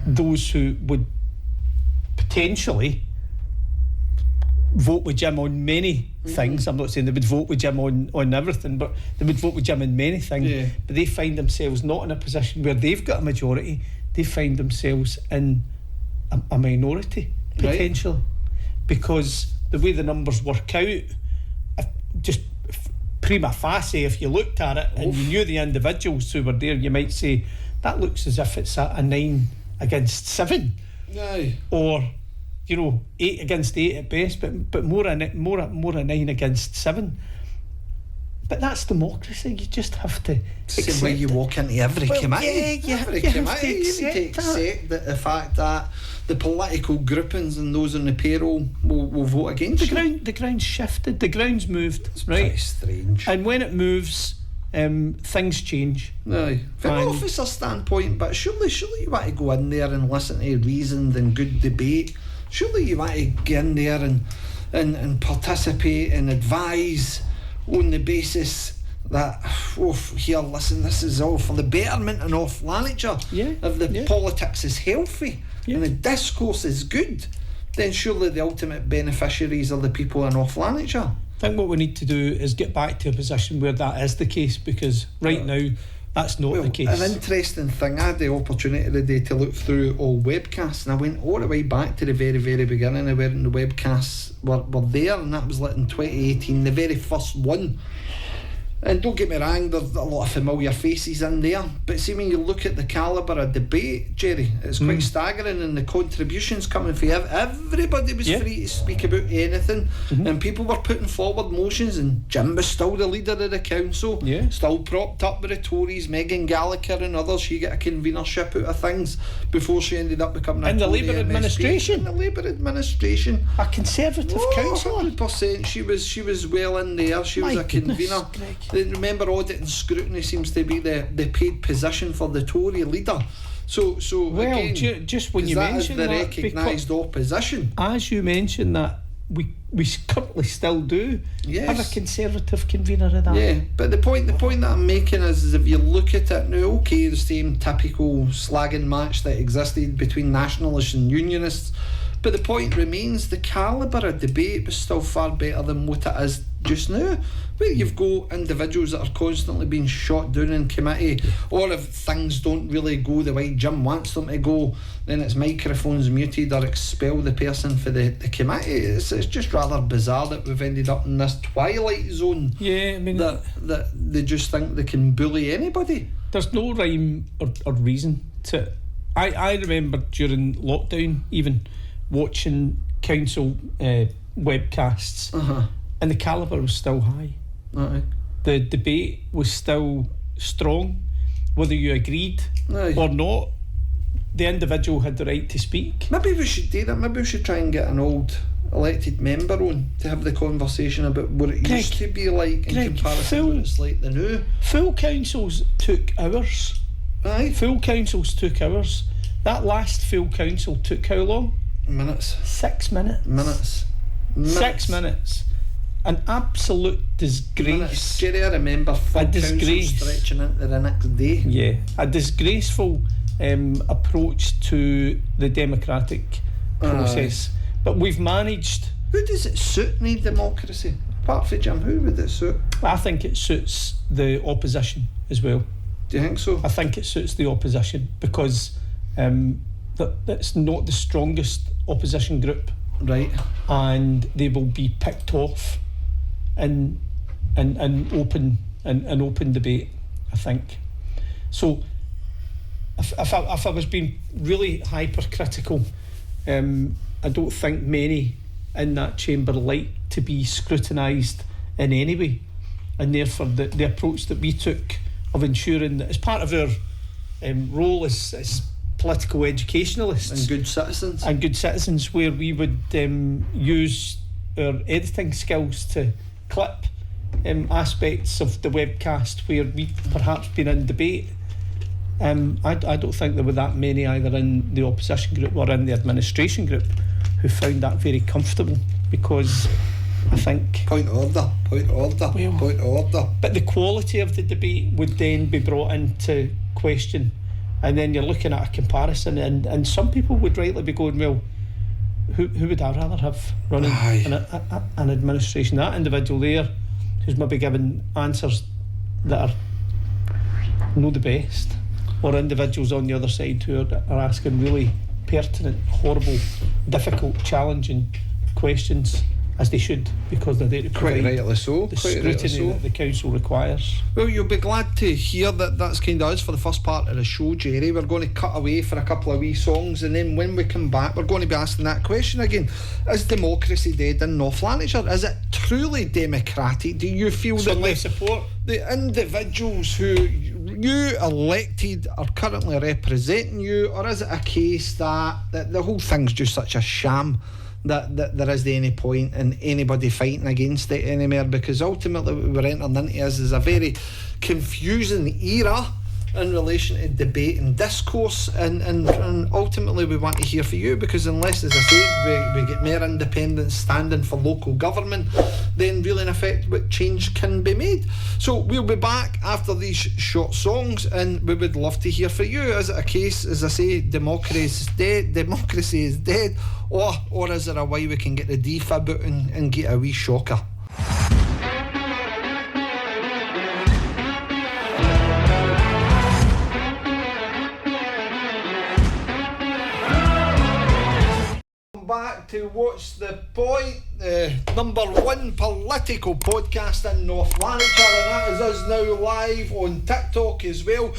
those who would potentially vote with Jim on many things. I'm not saying they would vote with Jim on everything, but they would vote with Jim on many things. Yeah. But they find themselves not in a position where they've got a majority. They find themselves in a minority, potentially. Because the way the numbers work out, just prima facie, if you looked at it and you knew the individuals who were there, you might say, that looks as if it's a 9 against 7. Aye. Or, 8 against 8 at best, but more a 9 against 7. But that's democracy. You just have to Same way you walk into every committee. Yeah, Every you have committee, you need to accept that the fact that the political groupings and those on the payroll will vote against you. The ground's shifted. The ground's moved. It's right? pretty strange. And when it moves, things change. Aye. From an officer standpoint, but surely you want to go in there and listen to reasoned and good debate. Surely you want to get in there and participate and advise on the basis that, here, listen, this is all for the betterment of North Lanarkshire. Yeah. If the politics is healthy and the discourse is good, then surely the ultimate beneficiaries are the people in North Lanarkshire. I think what we need to do is get back to a position where that is the case, because right now that's not the case. An interesting thing, I had the opportunity today to look through all webcasts, and I went all the way back to the very, very beginning of when the webcasts were there, and that was like in 2018, the very first one. And don't get me wrong, there's a lot of familiar faces in there, but see, when you look at the calibre of debate, Jerry, it's quite staggering, and the contributions coming from everybody was free to speak about anything, and people were putting forward motions, and Jim was still the leader of the council, still propped up by the Tories. Megan Gallagher and others, she got a convenership out of things before she ended up becoming a in the Tory Labour MSP. administration. In the Labour administration, A Conservative councillor. 100%. She was well in there. She was My a goodness, convener. Greg. Remember, audit and scrutiny seems to be the paid position for the Tory leader. So Well, again, just when you that is mention the that, recognised opposition. as you mentioned that, we currently still do have a Yes. Conservative convener of that. Yeah, but the point that I'm making is if you look at it now, okay, the same typical slagging match that existed between nationalists and unionists, but the point remains, the calibre of debate was still far better than what it is just now, where you've got individuals that are constantly being shot down in committee, or if things don't really go the way Jim wants them to go, then it's microphones muted or expel the person for the committee. It's just rather bizarre that we've ended up in this twilight zone. Yeah, I mean, that they just think they can bully anybody. there's no rhyme or reason to it. I remember during lockdown even watching council webcasts, and the calibre was still high. The debate was still strong, whether you agreed or not. The individual had the right to speak. Maybe we should do that. Maybe we should try and get an old elected member on to have the conversation about what it used to be like in comparison to what it's like the new. Full councils took hours. Aye. Full councils took hours. That last full council took how long? Minutes. 6 minutes. 6 minutes. An absolute disgrace. Jerry, I remember full council stretching into the next day. Yeah, a disgraceful approach to the democratic process. But we've managed. Who does it suit in democracy? Apart from Jim, who would it suit? I think it suits the opposition as well. Do you think so? I think it suits the opposition because that's not the strongest opposition group, right? And they will be picked off in open debate, I think. So if I was being really hypercritical, I don't think many in that chamber like to be scrutinised in any way, and therefore the approach that we took of ensuring that as part of our role as political educationalists and good citizens, where we would use our editing skills to clip aspects of the webcast where we've perhaps been in debate. I don't think there were that many either in the opposition group or in the administration group who found that very comfortable, because I think point of order. But the quality of the debate would then be brought into question, and then you're looking at a comparison, and some people would rightly be going, well, who would I rather have running an administration? That individual there who's maybe giving answers that are not the best, or individuals on the other side who are asking really pertinent, horrible, difficult, challenging questions, as they should, because they're there to Quite provide rightly so. the Quite rightly scrutiny so. that the council requires. Well, you'll be glad to hear that that's kind of us for the first part of the show, Jerry. We're going to cut away for a couple of wee songs, and then when we come back, we're going to be asking that question again. Is democracy dead in North Lanarkshire? Is it truly democratic? Do you feel So that they support the individuals who you elected are currently representing you, or is it a case that the whole thing's just such a sham that there isn't any point in anybody fighting against it anymore? Because ultimately what we're entering into is a very confusing era in relation to debate and discourse, and ultimately we want to hear from you, because unless, as I said, we get more independence standing for local government, then really in effect what change can be made. So we'll be back after these short songs, and we would love to hear from you. Is it a case, as I say, democracy is dead, or is there a way we can get the defib out and get a wee shocker? Back to What's the Point, the number one political podcast in North Lanarkshire, and that is us now live on TikTok as well.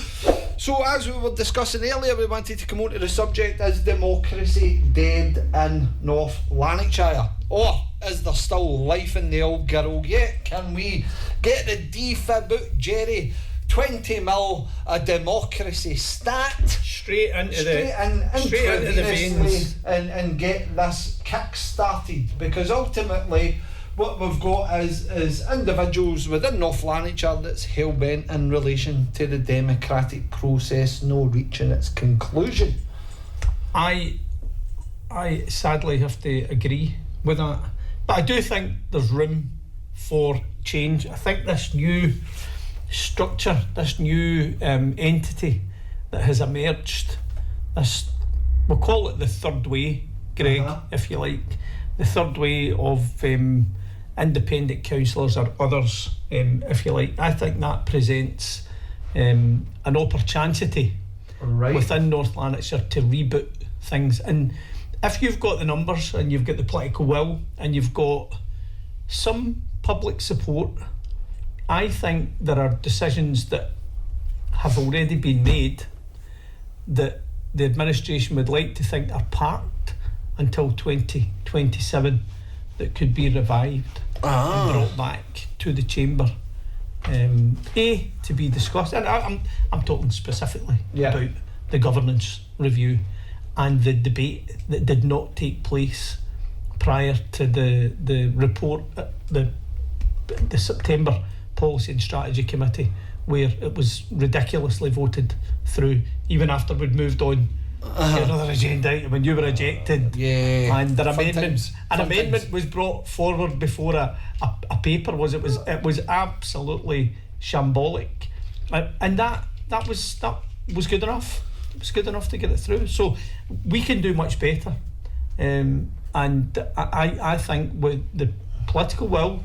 So as we were discussing earlier, we wanted to come on to the subject: is democracy dead in North Lanarkshire, or is there still life in the old girl yet? Can we get the defib out, Jerry? 20 mil a democracy stat straight into the veins and get this kick started, because ultimately what we've got is individuals within North Lanarkshire that's hell-bent in relation to the democratic process no reaching its conclusion. I sadly have to agree with that, but I do think there's room for change. I think this new structure, this new entity that has emerged, this, we'll call it the third way, Greg, if you like, the third way of independent councillors or others, if you like. I think that presents an opportunity within North Lanarkshire to reboot things. And if you've got the numbers and you've got the political will and you've got some public support, I think there are decisions that have already been made that the administration would like to think are parked until 2027 that could be revived and brought back to the chamber, to be discussed. And I'm talking specifically about the governance review and the debate that did not take place prior to the report at the September Policy and Strategy Committee, where it was ridiculously voted through even after we'd moved on to another agenda item when you were ejected, and an amendment was brought forward before a paper was. It was absolutely shambolic, and that was good enough. It was good enough to get it through. So we can do much better, and I think with the political will,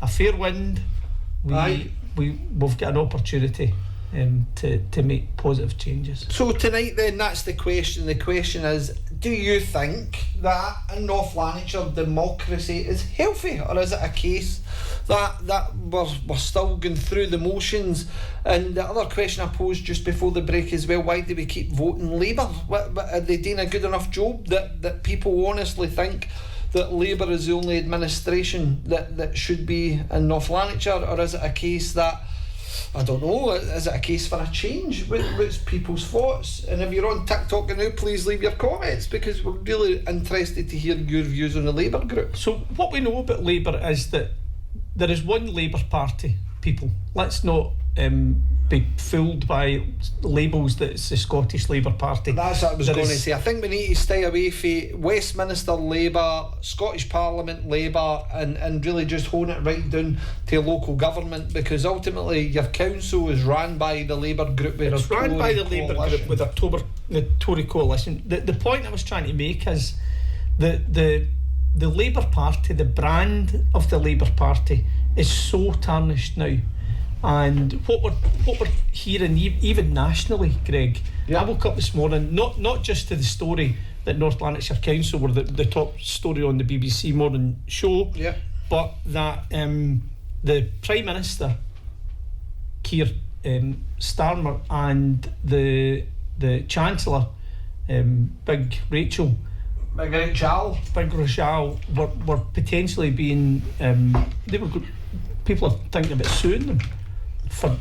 a fair wind, we've got an opportunity to make positive changes. So tonight then, that's the question. The question is, do you think that in North Lanarkshire democracy is healthy, or is it a case that we're still going through the motions? And the other question I posed just before the break as well, why do we keep voting Labour? Are they doing a good enough job that people honestly think that Labour is the only administration that should be in North Lanarkshire? Or is it a case that, I don't know, is it a case for a change? What's people's thoughts? And if you're on TikTok now, please leave your comments, because we're really interested to hear your views on the Labour group. So what we know about Labour is that there is one Labour Party, people. Let's not be fooled by labels that it's the Scottish Labour Party. That's what I was going to say. I think we need to stay away from Westminster Labour, Scottish Parliament Labour, and really just hone it right down to local government, because ultimately your council is run by the Labour group with it's run by the Labour group with the Tory coalition. The point I was trying to make is The Labour Party, the brand of the Labour Party, is so tarnished now. And what we're hearing, even nationally, Greg, I woke up this morning, not just to the story that North Lanarkshire Council were the top story on the BBC morning show, but that the Prime Minister, Keir Starmer, and the Chancellor, Big Rachel were potentially being people are thinking about suing them for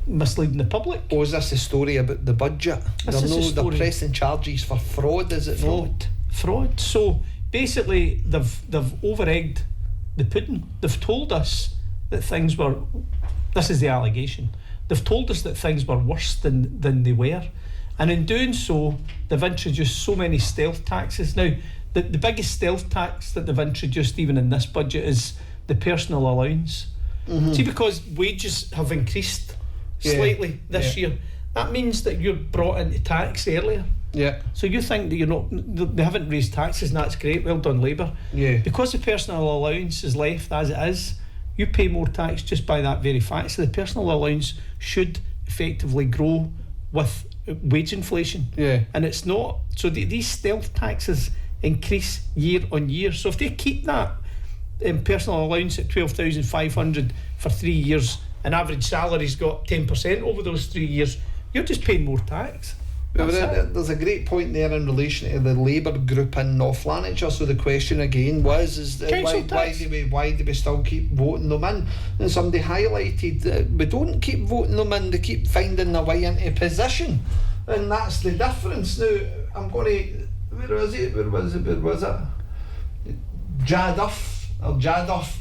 misleading the public. Oh, is this the story about the budget? They're pressing charges for fraud, is it not? Fraud. So basically they've over-egged the pudding. They've told us that things were, this is the allegation, they've told us that things were worse than they were, and in doing so they've introduced so many stealth taxes. Now the biggest stealth tax that they've introduced even in this budget is the personal allowance. See, because wages have increased slightly this year, that means that you're brought into tax earlier. So you think that they haven't raised taxes, and that's great, well done Labour. Because the personal allowance is left as it is, you pay more tax just by that very fact. So the personal allowance should effectively grow with wage inflation, and it's not. So these stealth taxes increase year on year. So if they keep that personal allowance at 12,500 for 3 years, and average salary's got 10% over those 3 years, you're just paying more tax. There's a great point there in relation to the Labour group in North Lanarkshire. So the question again was, why do we still keep voting them in? And somebody highlighted that we don't keep voting them in, they keep finding their way into position, and that's the difference. Now I'm going to, where was it? Jadduff,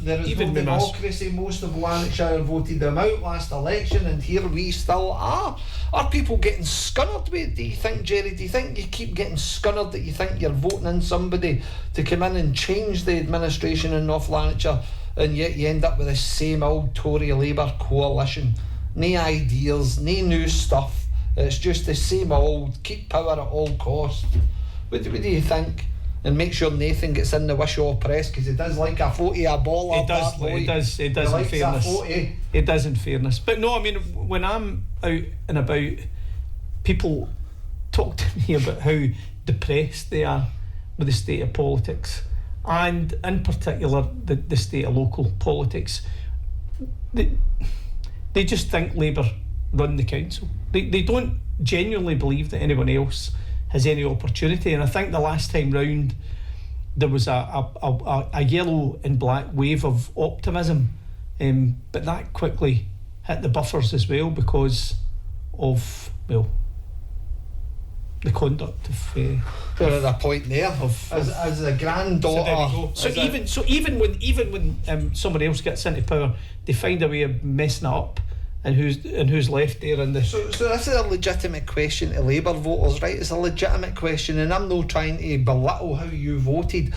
there is no democracy. Most of Lanarkshire voted them out last election, and here we still are. Are people getting scunnered? Do you think, Jerry? Do you think you keep getting scunnered that you think you're voting in somebody to come in and change the administration in North Lanarkshire, and yet you end up with the same old Tory Labour coalition? No ideas, no new stuff. It's just the same old, keep power at all costs. What do you think? And make sure Nathan gets in the Wishaw press, because he does like a photo of a ball. He does in fairness. It does in fairness. But no, I mean, when I'm out and about, people talk to me about how depressed they are with the state of politics, and in particular the state of local politics. They just think Labour run the council. They don't genuinely believe that anyone else has any opportunity. And I think the last time round there was a yellow and black wave of optimism, but that quickly hit the buffers as well because of the conduct of we're at a point there as a granddaughter. So even when somebody else gets into power, they find a way of messing it up. And who's left there in the... So this is a legitimate question to Labour voters, right? It's a legitimate question, and I'm not trying to belittle how you voted,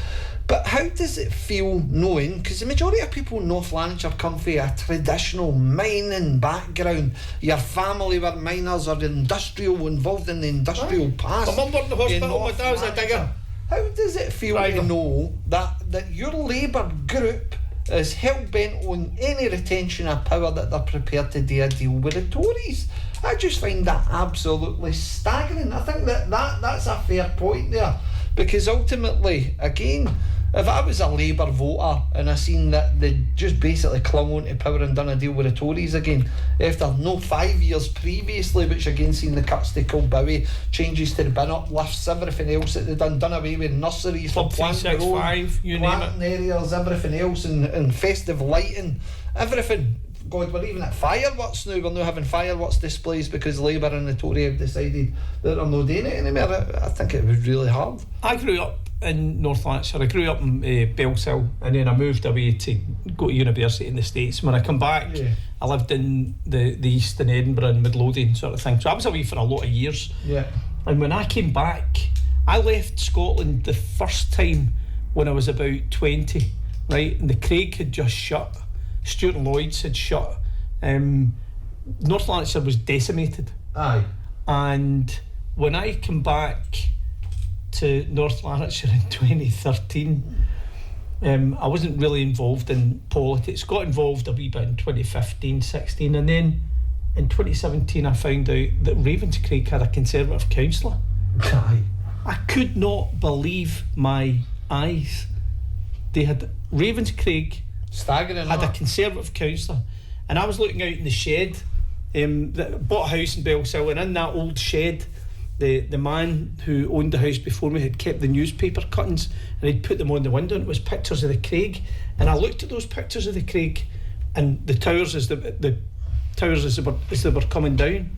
but how does it feel knowing, because the majority of people in North Lanarkshire come from a traditional mining background, your family were miners or involved in the industrial past. My mum worked in the hospital, my dad was a digger. How does it feel to know that your Labour group is hell-bent on any retention of power that they're prepared to do a deal with the Tories? I just find that absolutely staggering. I think that's a fair point there, because ultimately, again, if I was a Labour voter and I seen that they just basically clung on to power and done a deal with the Tories again, after 5 years previously, which again seen the cuts to Kilbowie, changes to the bin uplifts, everything else that they've done away with nurseries for plant growing, planting areas, everything else, and festive lighting, everything. God, we're even at fireworks now. We're not having fireworks displays because Labour and the Tory have decided that they're not doing it anymore. I think it was really hard. I grew up in North Lanarkshire. I grew up in Bellshill, and then I moved away to go to university in the States. When I come back, I lived in the East in Edinburgh and Midlothian sort of thing. So I was away for a lot of years. And when I came back, I left Scotland the first time when I was about 20, right? And the Craig had just shut. Stuart and Lloyd's had shut. North Lanarkshire was decimated. Aye. And when I came back, to North Lanarkshire in 2013, I wasn't really involved in politics. Got involved a wee bit in 2015, 16, and then in 2017 I found out that Ravenscraig had a Conservative councillor. Aye. I could not believe my eyes. They had Staggering, Ravenscraig had a innit? Conservative councillor, and I was looking out in the shed. That bought a house in Bellsill, and in that old shed, the man who owned the house before me had kept the newspaper cuttings, and he'd put them on the window, and it was pictures of the Craig. And I looked at those pictures of the Craig and the towers as the towers as they were coming down,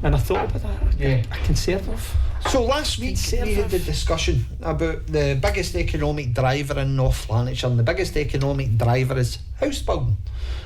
and I thought about that. Yeah. A Conservative. So last week we had the discussion about the biggest economic driver in North Lanarkshire, and the biggest economic driver is house building.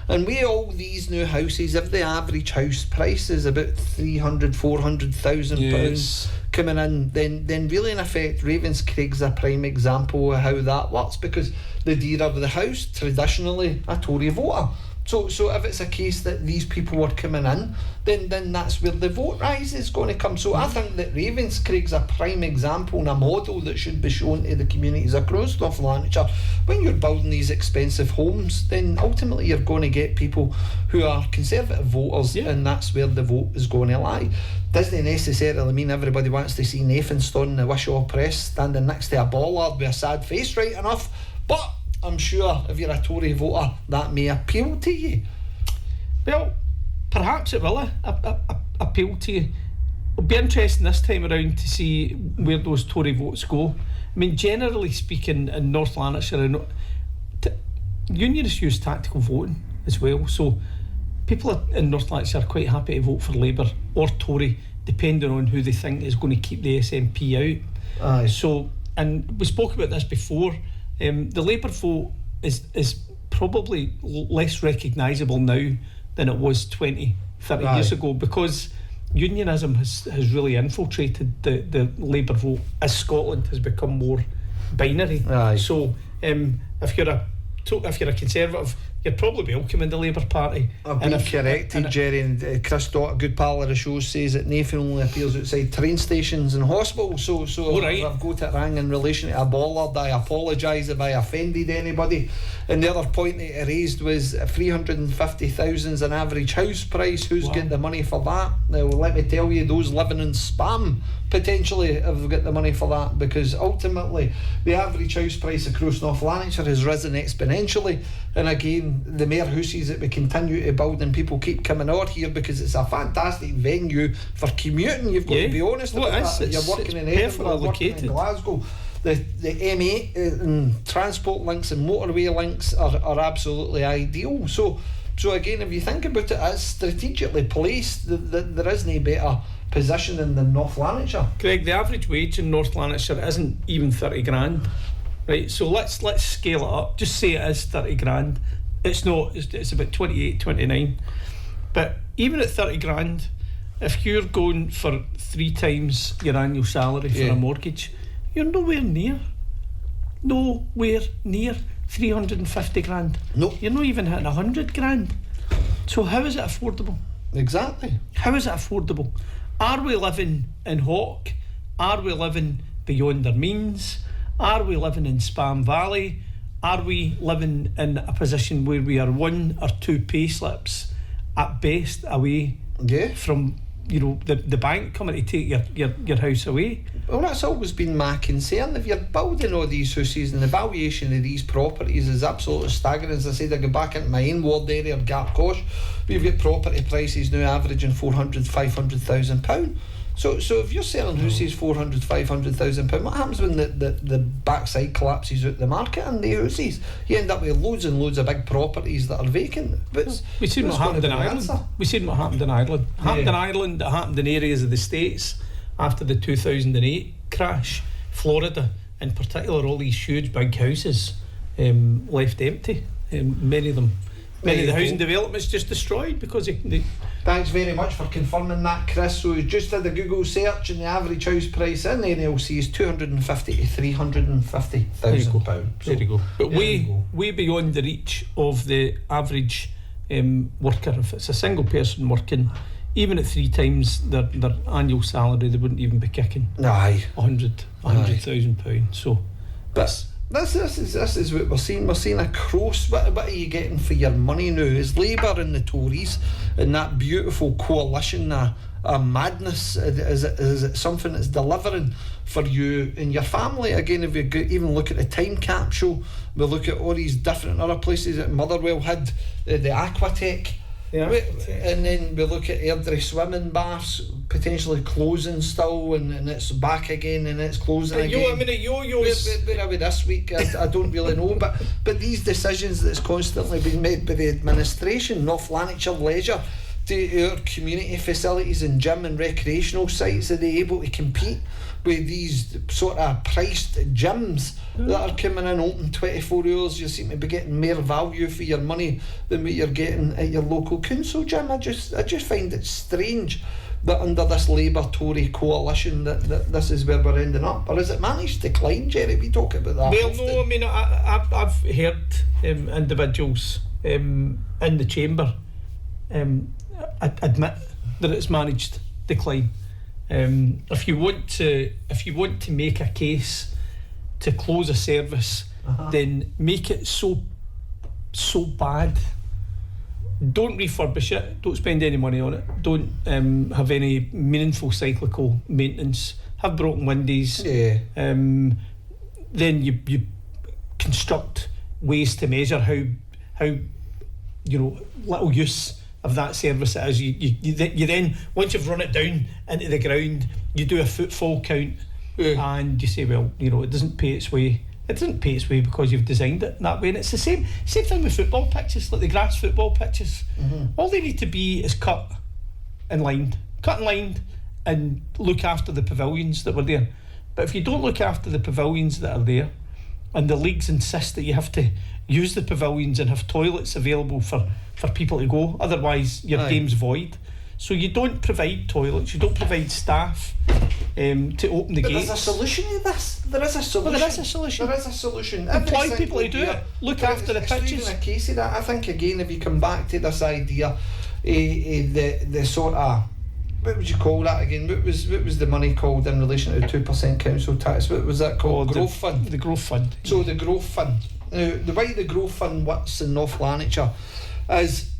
And with all these new houses, if the average house price is about 300,000, 400,000 pounds coming in, then really in effect Ravenscraig's a prime example of how that works, because the dearer the house, traditionally a Tory voter. So if it's a case that these people were coming in, then that's where the vote rise is going to come. So I think that Ravenscraig's a prime example and a model that should be shown to the communities across North Lanarkshire. When you're building these expensive homes, then ultimately you're going to get people who are Conservative voters, and that's where the vote is going to lie. Doesn't necessarily mean everybody wants to see Nathanstone in the Wishaw Press standing next to a bollard with a sad face, right enough, but I'm sure if you're a Tory voter, that may appeal to you. Well, perhaps it will appeal to you. It'll be interesting this time around to see where those Tory votes go. I mean, generally speaking, in North Lanarkshire, unionists use tactical voting as well. So people in North Lanarkshire are quite happy to vote for Labour or Tory, depending on who they think is going to keep the SNP out. Aye. So, and we spoke about this before. The Labour vote is probably less recognisable now than it was 20, 30 years ago, because unionism has really infiltrated the Labour vote as Scotland has become more binary. Aye. So if you're a Conservative, you'd probably welcome in the Labour Party. I've been corrected, Jerry, and Chris Dott, a good pal of the show, says that Nathan only appears outside train stations and hospitals. So right. I've got it wrong in relation to a bollard. I apologise if I offended anybody. And the other point that he raised was 350,000 is an average house price. Who's getting the money for that? Now, let me tell you, those living in spam potentially have got the money for that, because ultimately the average house price across North Lanarkshire has risen exponentially. And again, the more houses that we continue to build and people keep coming out here, because it's a fantastic venue for commuting, you've got to be honest about that. You're working in Edinburgh, working in Glasgow. The M8 and transport links and motorway links are absolutely ideal. So again, if you think about it, as strategically placed, there is no better position than North Lanarkshire. Greg, the average wage in North Lanarkshire isn't even 30 grand. Right, so let's scale it up. Just say it is 30 grand. It's not, it's about 28, 29. But even at 30 grand, if you're going for 3 times your annual salary for a mortgage, you're nowhere near 350 grand. No. You're not even hitting 100 grand. So how is it affordable? Exactly. How is it affordable? Are we living in Hawk? Are we living beyond our means? Are we living in Spam Valley? Are we living in a position where we are 1 or 2 pay slips at best away from the bank coming to take your house away? Well, that's always been my concern. If you're building all these houses and the valuation of these properties is absolutely staggering. As I said, I go back into my own ward area of Gartcosh, we've got property prices now averaging £400,000-500,000. So if you're selling houses £400,000-500,000, what happens when the backside collapses out the market and the houses? You end up with loads and loads of big properties that are vacant. We've seen what happened in Ireland. We've seen what happened in Ireland. It happened in Ireland, it happened in areas of the States after the 2008 crash. Florida in particular, all these huge big houses left empty. Many of the housing developments just destroyed because they Thanks very much for confirming that, Chris. So we just did a Google search and the average house price in NLC is £250,000 to £350,000. There you go. But way beyond the reach of the average worker. If it's a single person working, even at 3 times their annual salary, they wouldn't even be kicking Aye. £100,000. So, But this is what we're seeing. We're seeing a cross. What are you getting for your money now? Is Labour and the Tories and that beautiful coalition a madness? Is it something that's delivering for you and your family? Again, if you even look at the time capsule, we look at all these different other places that Motherwell had, the Aquatech. yeah. And then we look at Airdrie swimming baths potentially closing still, and it's back again, and it's closing again. Where are we this week? I don't really know, but these decisions that's constantly being made by the administration, North Lanarkshire Leisure, to our community facilities and gym and recreational sites, are they able to compete with these sort of priced gyms that are coming in open 24 hours? You seem to be getting more value for your money than what you're getting at your local council gym. I just find it strange that under this Labour-Tory coalition that this is where we're ending up. Or is it managed to decline, Jerry? We talk about that Well, often. no, I mean, I've heard individuals in the chamber admit that it's managed decline. If you want to make a case to close a service, then make it so bad. Don't refurbish it. Don't spend any money on it. Don't have any meaningful cyclical maintenance. Have broken windows. Yeah. Then you construct ways to measure how little use of that service it is. You then, once you've run it down into the ground, you do a footfall count, and you say, well, it doesn't pay its way. It doesn't pay its way because you've designed it that way. And it's the same thing with football pitches, like the grass football pitches. All they need to be is cut and lined, and look after the pavilions that were there. But if you don't look after the pavilions that are there, and the leagues insist that you have to use the pavilions and have toilets available for people to go, otherwise your game's void. So you don't provide toilets, you don't provide staff to open the gates. There's a solution to this. There is a solution. Well, there is a solution. There is a solution. Employ people to do it. Look after the pitches. It's a case of that. I think again, if you come back to this idea, the sort of, what would you call that again? What was the money called in relation to the 2% council tax? What was that called? Growth fund. The growth fund. So the growth fund. Now, the way the growth fund works in North Lanarkshire is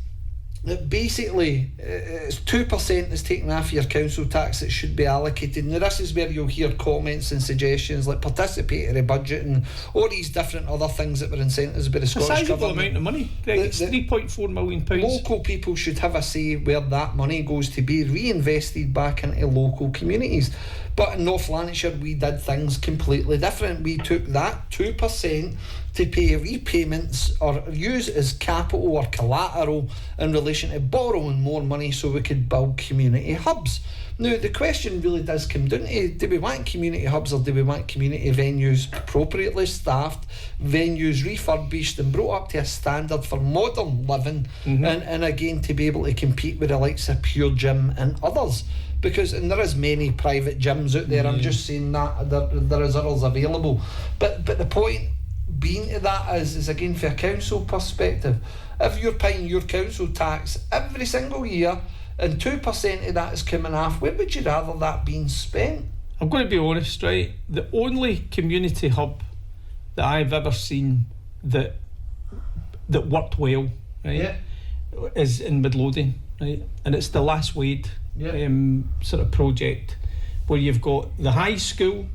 that basically it's 2% is taken off your council tax that should be allocated. Now this is where you'll hear comments and suggestions like participatory budget and all these different other things that were incentives by the Scottish government. It's a sizable amount of money, Greg. It's £3.4 million. Local people should have a say where that money goes to be reinvested back into local communities. But in North Lanarkshire we did things completely different. We took that 2% to pay repayments or use as capital or collateral in relation to borrowing more money so we could build community hubs. Now the question really does come down to, do we want community hubs or do we want community venues appropriately staffed, venues refurbished and brought up to a standard for modern living, and again to be able to compete with the likes of Pure Gym and others? Because, and there is many private gyms out there, I'm just saying that there is others available, but the point being to that is again, for a council perspective, if you're paying your council tax every single year and 2% of that is coming off, where would you rather that being spent? I'm going to be honest, right? The only community hub that I've ever seen that worked well, right, is in Midlothian, right? And it's the Last Wade sort of project where you've got the high school,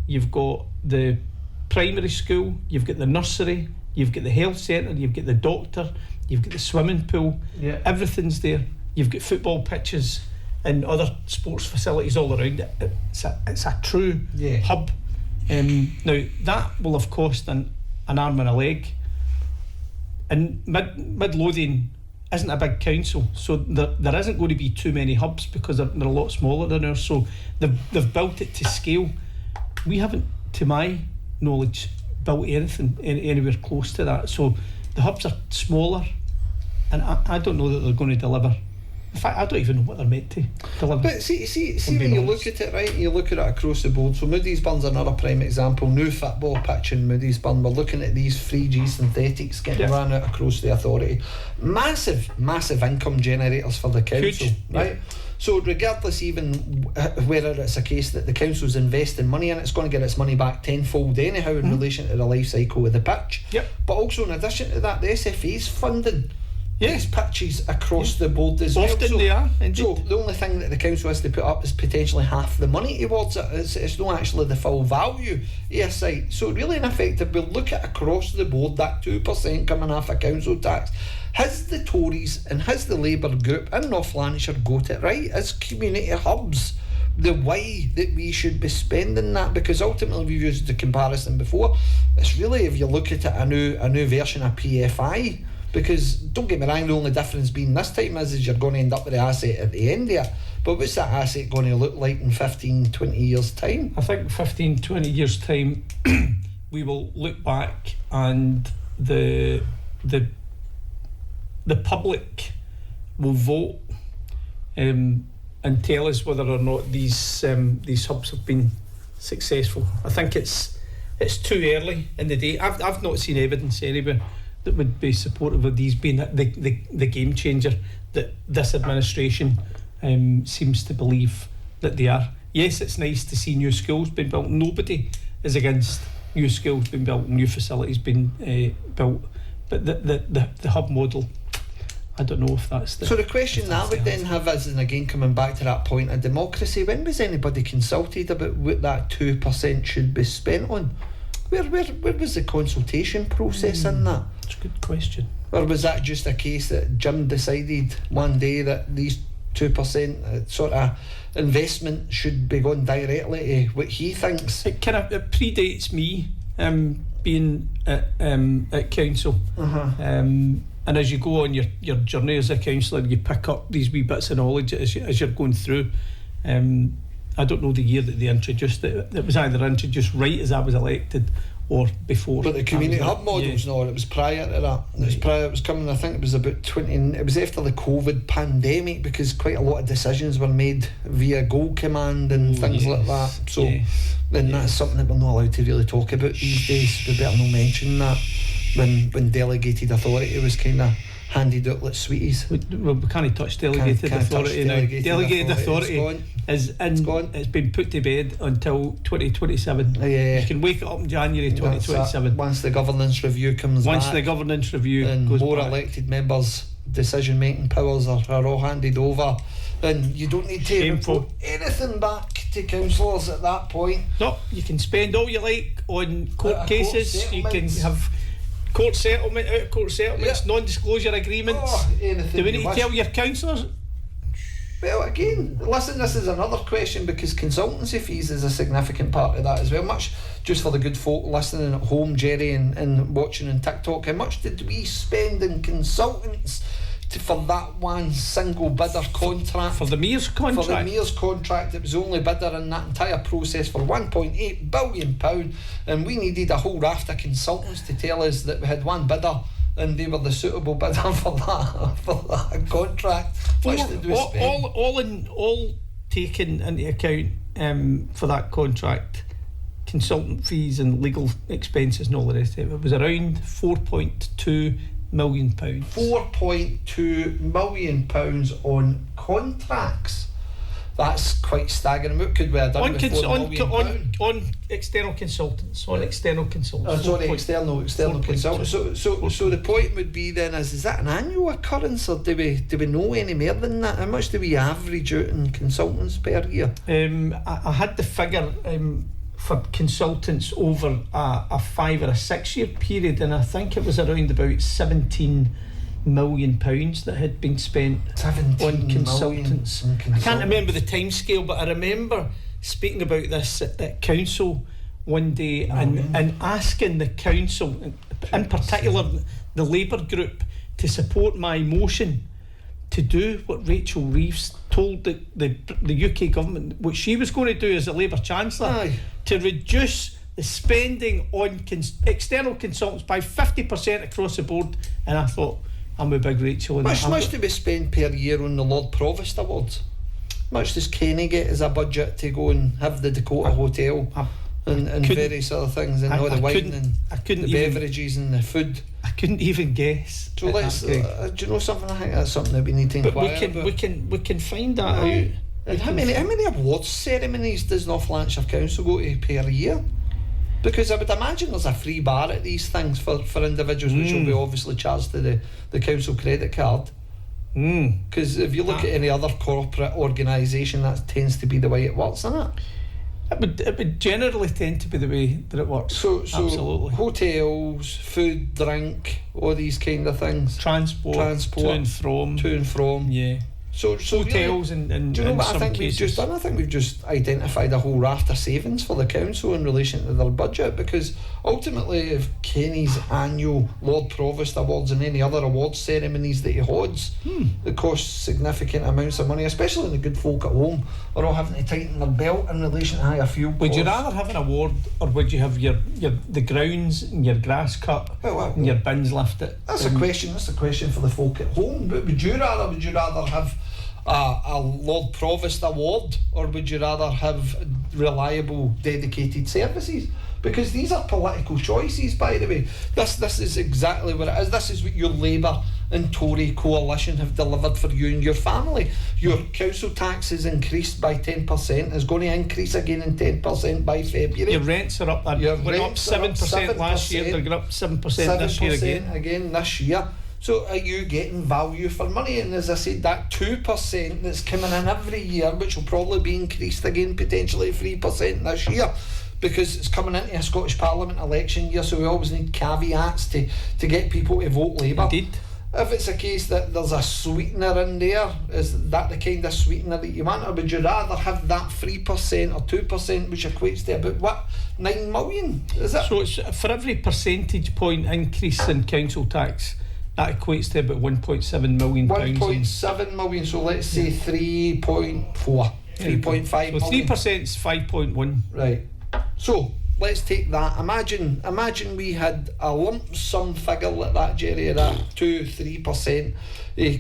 you've got the primary school, you've got the nursery, you've got the health centre, you've got the doctor, you've got the swimming pool, everything's there. You've got football pitches and other sports facilities all around it. It's a true hub. Now that will have cost an arm and a leg, and Midlothian isn't a big council, so there isn't going to be too many hubs because they're a lot smaller than ours, so they've built it to scale. We haven't, to my knowledge, built anything anywhere close to that, so the hubs are smaller, and I don't know that they're going to deliver In fact, I don't even know what they're meant to deliver. But see when you look at it, right, you look at it across the board. So Moodiesburn another prime example. New football pitch in Moodiesburn. We're looking at these 3G synthetics getting run out across the authority. Massive income generators for the council. Huge. Right? Yeah. So regardless even whether it's a case that the council's investing money in it, it's going to get its money back tenfold anyhow in relation to the life cycle of the pitch. Yep. But also in addition to that, the SFA's funding these pitches across the board as well. Often they are, indeed. So the only thing that the council has to put up is potentially half the money towards it. It's not actually the full value of a site. So really in effect, if we look at across the board, that 2% coming off a council tax, has the Tories and has the Labour group in North Lanarkshire got it right as community hubs? The way that we should be spending that, because ultimately we've used the comparison before, it's really, if you look at it, a new version of PFI. Because don't get me wrong, the only difference being this time is you're going to end up with the asset at the end of it. But what's that asset going to look like in 15, 20 years' time? I think 15, 20 years' time we will look back and the public will vote and tell us whether or not these hubs have been successful. I think it's too early in the day. I've not seen evidence anywhere that would be supportive of these being the game changer that this administration seems to believe that they are. Yes, it's nice to see new schools being built. Nobody is against new schools being built, new facilities being built, but the hub model, I don't know if that's the... So the question that would then have is, and again coming back to that point of democracy, when was anybody consulted about what that 2% should be spent on? Where was the consultation process in that? That's a good question. Or was that just a case that Jim decided one day that these 2% sort of investment should be going directly to what he thinks? It predates me being at council. And as you go on your journey as a councillor, you pick up these wee bits of knowledge as you're going through. I don't know the year that they introduced it. It was either introduced right as I was elected or before. But the community hub models, no, it was prior to that. It was coming, I think it was about 20, it was after the COVID pandemic, because quite a lot of decisions were made via Go Command and things like that. So then that's something that we're not allowed to really talk about these days. We better not mention that when delegated authority was kind of handed out like sweeties. We can't touch delegated authority now. Delegated authority it's been put to bed until 2027. You can wake it up in January 2027. Once the governance review comes back. Once the governance review and goes more back. Elected members' decision making powers are all handed over, and you don't need to report anything back to councillors at that point. No, you can spend all you like on court cases. You can have court settlement, out of court settlements, non-disclosure agreements. Do we need to tell your councillors? Well, again, listen, this is another question, because consultancy fees is a significant part of that as well. Much, just for the good folk listening at home, Jerry, and watching on TikTok, how much did we spend in consultants for that one single bidder contract? For the Mayor's contract? For the Mayor's contract, it was the only bidder in that entire process for £1.8 billion, and we needed a whole raft of consultants to tell us that we had one bidder and they were the suitable bidder for that contract. All taken into account for that contract, consultant fees and legal expenses and all the rest of it was around £4.2 million. £4.2 million on contracts. That's quite staggering. What could we have done with £4 million? On external consultants. External consultants. External consultants. So the point would be then is that an annual occurrence, or do we know any more than that? How much do we average out in consultants per year? I had the figure for consultants over a 5 or a 6 year period, and I think it was around about £17 million that had been spent on consultants. I can't remember the time scale, but I remember speaking about this at council one day and asking the council, in particular the Labour group, to support my motion to do what Rachel Reeves told the UK government what she was going to do as a Labour Chancellor, to reduce the spending on external consultants by 50% across the board. And I thought, I'm with Big Rachel. And How much do we spend per year on the Lord Provost Awards? How much does Kenny get as a budget to go and have the Dakota Hotel and various other things, and all the wine and the beverages and the food? I couldn't even guess. So let's, do you know something? I think that's something that we need to inquire about. We can find that out. And how many awards ceremonies does North Lanarkshire Council go to per year? Because I would imagine there's a free bar at these things for individuals, which will be obviously charged to the council credit card. Because if you look at any other corporate organisation, that tends to be the way it works, isn't it? It would generally tend to be the way that it works. So absolutely. Hotels, food, drink, all these kind of things. Transport to and from. Yeah. So hotels really, and do you know what I think we've just done? I think we've just identified a whole raft of savings for the council in relation to their budget, because ultimately, if Kenny's annual Lord Provost Awards and any other awards ceremonies that he holds, it costs significant amounts of money, especially when the good folk at home are all having to tighten their belt in relation to higher fuel costs. Would you rather have an award, or would you have the grounds and your grass cut and your bins lifted? That's a question. That's a question for the folk at home. But would you rather have a Lord Provost Award, or would you rather have reliable, dedicated services? Because these are political choices, by the way. This is exactly what it is. This is what your Labour and Tory coalition have delivered for you and your family. Your council tax is increased by 10%, is going to increase again in 10% by February. Your rents are up. They went up 7% last year. They're going up 7% this year again this year. So are you getting value for money? And as I said, that 2% that's coming in every year, which will probably be increased again potentially 3% this year, because it's coming into a Scottish Parliament election year, so we always need caveats to get people to vote Labour. Indeed. If it's a case that there's a sweetener in there, is that the kind of sweetener that you want, or would you rather have that 3% or 2%, which equates to about 9 million? Is it? So it's for every percentage point increase in council tax, that equates to about £1.7 million. 1.7 million, so let's say 3.4, 3.5 million. So 3% is 5.1. Right. So let's take that. Imagine we had a lump sum figure like that, Jerry, of that 2-3%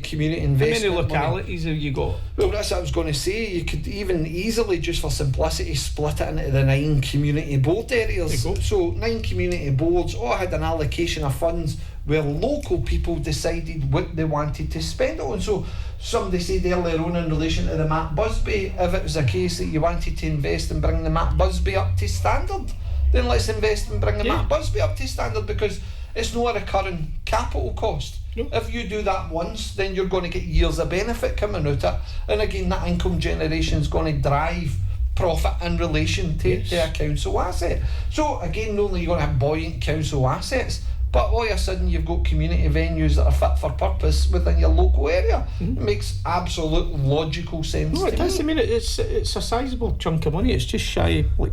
community investment. How many localities have you got? Well, that's what I was going to say. You could even easily, just for simplicity, split it into the 9 community board areas. So 9 community boards all had an allocation of funds where local people decided what they wanted to spend it on. So somebody said earlier on in relation to the Matt Busby, if it was a case that you wanted to invest and bring the Matt Busby up to standard, then let's invest and bring the Matt Busby up to standard, because it's not a recurring capital cost. No. If you do that once, then you're going to get years of benefit coming out of it, and again that income generation is going to drive profit in relation to a council asset. So again, not only are you going to have buoyant council assets, but all of a sudden you've got community venues that are fit for purpose within your local area. It makes absolute logical sense. No, it does. I mean, it's a sizable chunk of money. It's just shy, like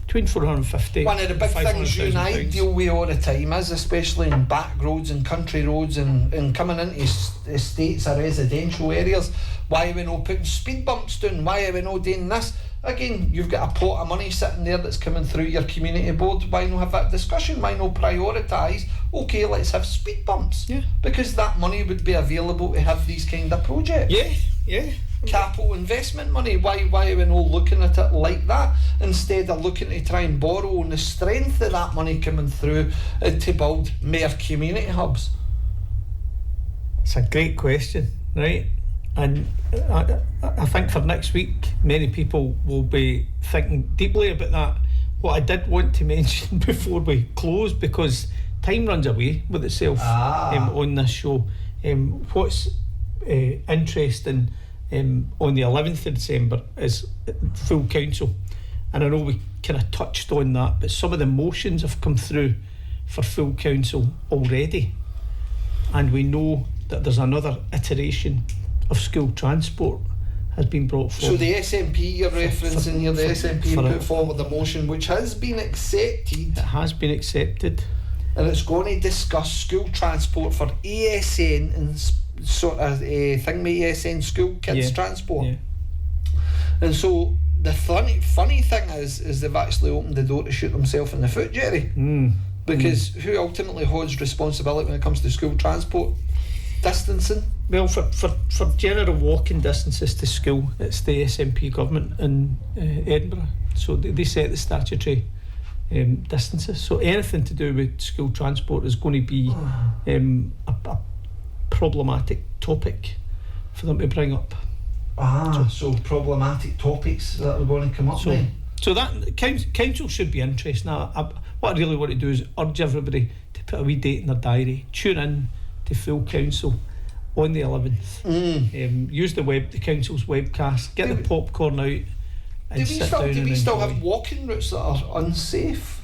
between 450. One of the big things you and I deal with all the time is, especially in back roads and country roads and coming into estates or residential areas, why are we not putting speed bumps down? Why are we not doing this? Again, you've got a pot of money sitting there that's coming through your community board. Why not have that discussion? Why not prioritise? Okay, let's have speed bumps. Yeah. Because that money would be available to have these kind of projects. Yeah. Capital investment money. Why are we not looking at it like that, instead of looking to try and borrow on the strength of that money coming through to build more community hubs? It's a great question, right? And I think for next week, many people will be thinking deeply about that. What I did want to mention before we close, because time runs away with itself on this show, what's interesting on the 11th of December is full council. And I know we kind of touched on that, but some of the motions have come through for full council already. And we know that there's another iteration of school transport has been brought forward. So the SNP you're referencing here, the SNP put forward a motion which has been accepted. It has been accepted. And it's going to discuss school transport for ASN and sort of a thing with ASN school kids transport. Yeah. And so the funny thing is they've actually opened the door to shoot themselves in the foot, Jerry. Because who ultimately holds responsibility when it comes to school transport? distancing? Well, for general walking distances to school, it's the SNP government in Edinburgh. So they set the statutory distances. So anything to do with school transport is going to be a problematic topic for them to bring up. So problematic topics that are going to come up then. So that council should be interested. Now, what I really want to do is urge everybody to put a wee date in their diary. Tune in to full council on the 11th. Use the council's webcast. Get the popcorn out and sit down and enjoy. Do we still have walking routes that are unsafe?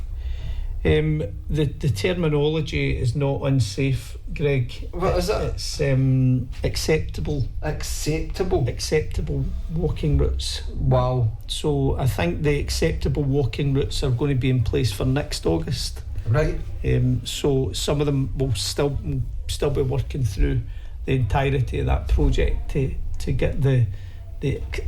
The terminology is not unsafe, Greg. What is it? It's acceptable. Acceptable walking routes. Wow. So I think the acceptable walking routes are going to be in place for next August. Right. So some of them will still be working through the entirety of that project to get the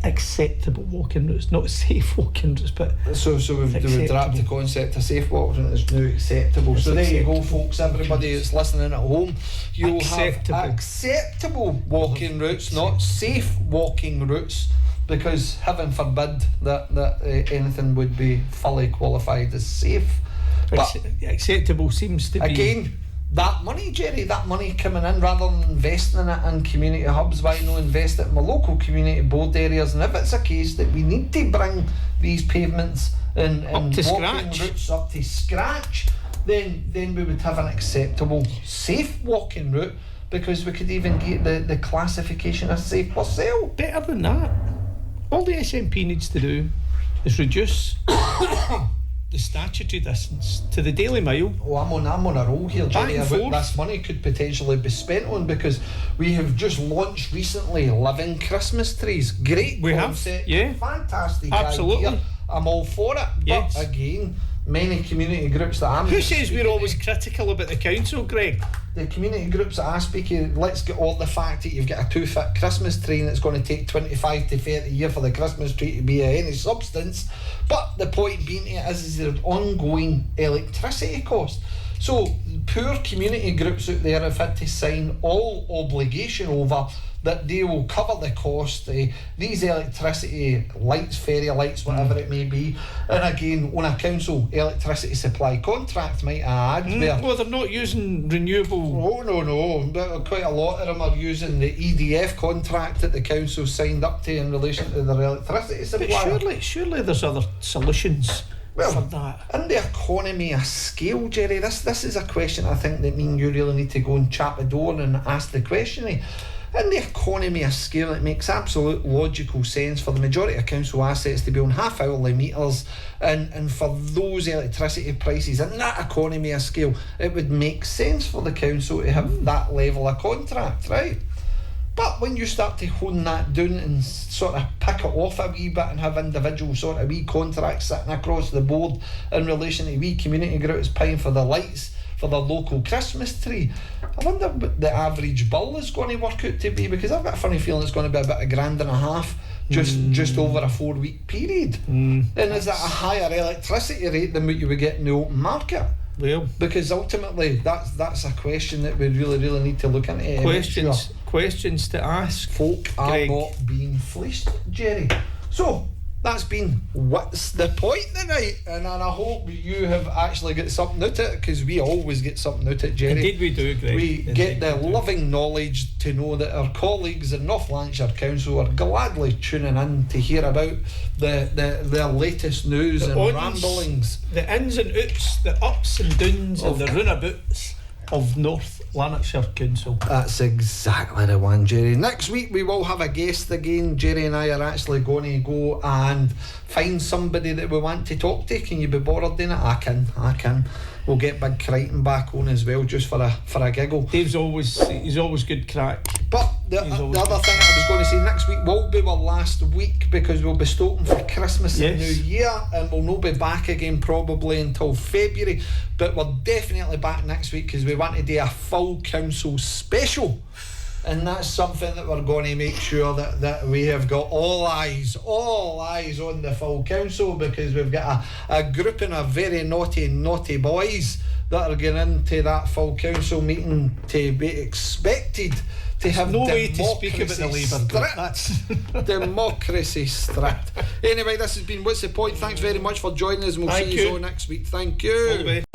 acceptable walking routes, not safe walking routes, but so we've dropped the concept of safe walking routes. It's now acceptable. It's so there acceptable. you go, folks. Everybody that's listening at home, you'll Acceptable. have acceptable walking routes, not safe walking routes, because heaven forbid that anything would be fully qualified as safe. But acceptable seems to be again, that money, Jerry, that money coming in, rather than investing in it in community hubs, why not invest it in my local community board areas? And if it's a case that we need to bring these pavements and walking routes up to scratch, then we would have an acceptable safe walking route, because we could even get the classification as safe for sale. better than that. All the SNP needs to do is reduce the statutory distance to the Daily Mile. I'm on a roll here, Jerry. Back and forth. This money could potentially be spent on, because we have just launched recently living Christmas trees. Great We concept, have, yeah. Fantastic Absolutely. idea. I'm all for it. Yes. But again, many community groups that I'm Who says we're always critical about the council, Greg? the community groups that I speak of, let's get all the fact that you've got a 2-foot Christmas tree and it's going to take 25 to 30 years for the Christmas tree to be of any substance. But the point being is the ongoing electricity cost. So poor community groups out there have had to sign all obligation over that they will cover the cost, these electricity lights, fairy lights, whatever it may be. And again, on a council electricity supply contract, might I add. Well, they're not using renewable. Oh, no. Quite a lot of them are using the EDF contract that the council signed up to in relation to their electricity supply. But surely there's other solutions for that. In the economy of scale, Jerry, this is a question I think that me and you really need to go and chat the door and ask the question. In the economy of scale, it makes absolute logical sense for the majority of council assets to be on half-hourly meters, and for those electricity prices in that economy of scale, it would make sense for the council to have that level of contract, right? But when you start to hone that down and sort of pick it off a wee bit and have individual sort of wee contracts sitting across the board in relation to wee community groups paying for the lights for the local Christmas tree, I wonder what the average bill is going to work out to be, because I've got a funny feeling it's going to be about £1.50 just over a 4-week period. And is that a higher electricity rate than what you would get in the open market? Well, Because ultimately that's a question that we really need to look into. questions to ask. Folk are Greg. not being fleeced, Jerry. So that's been What's the Point tonight, and I hope you have actually got something out of it, because we always get something out of it, Jerry. Indeed we do, Greg. We Indeed get the we do. loving knowledge to know that our colleagues in North Lanarkshire Council are gladly tuning in to hear about their latest news The and ons, ramblings. the ins and outs, the ups and downs, and the runabouts of North Lanarkshire Council. That's exactly the one, Jerry. Next week we will have a guest again. Jerry and I are actually going to go and find somebody that we want to talk to. Can you be bothered doing it? I can. We'll get Big Crichton back on as well, just for a giggle. Dave's always good crack. But the other thing I was going to say, next week will be our last week, because we'll be stopping for Christmas and New Year, and we'll not be back again probably until February. But we're definitely back next week, because we want to do a full council special. And that's something that we're going to make sure that we have got all eyes on the full council, because we've got a grouping of very naughty boys that are going into that full council meeting to be expected to have no way to speak about the Labour group. That's democracy stripped. Anyway, this has been What's the Point? Thanks very much for joining us, and we'll see you all next week. Thank you. All the best.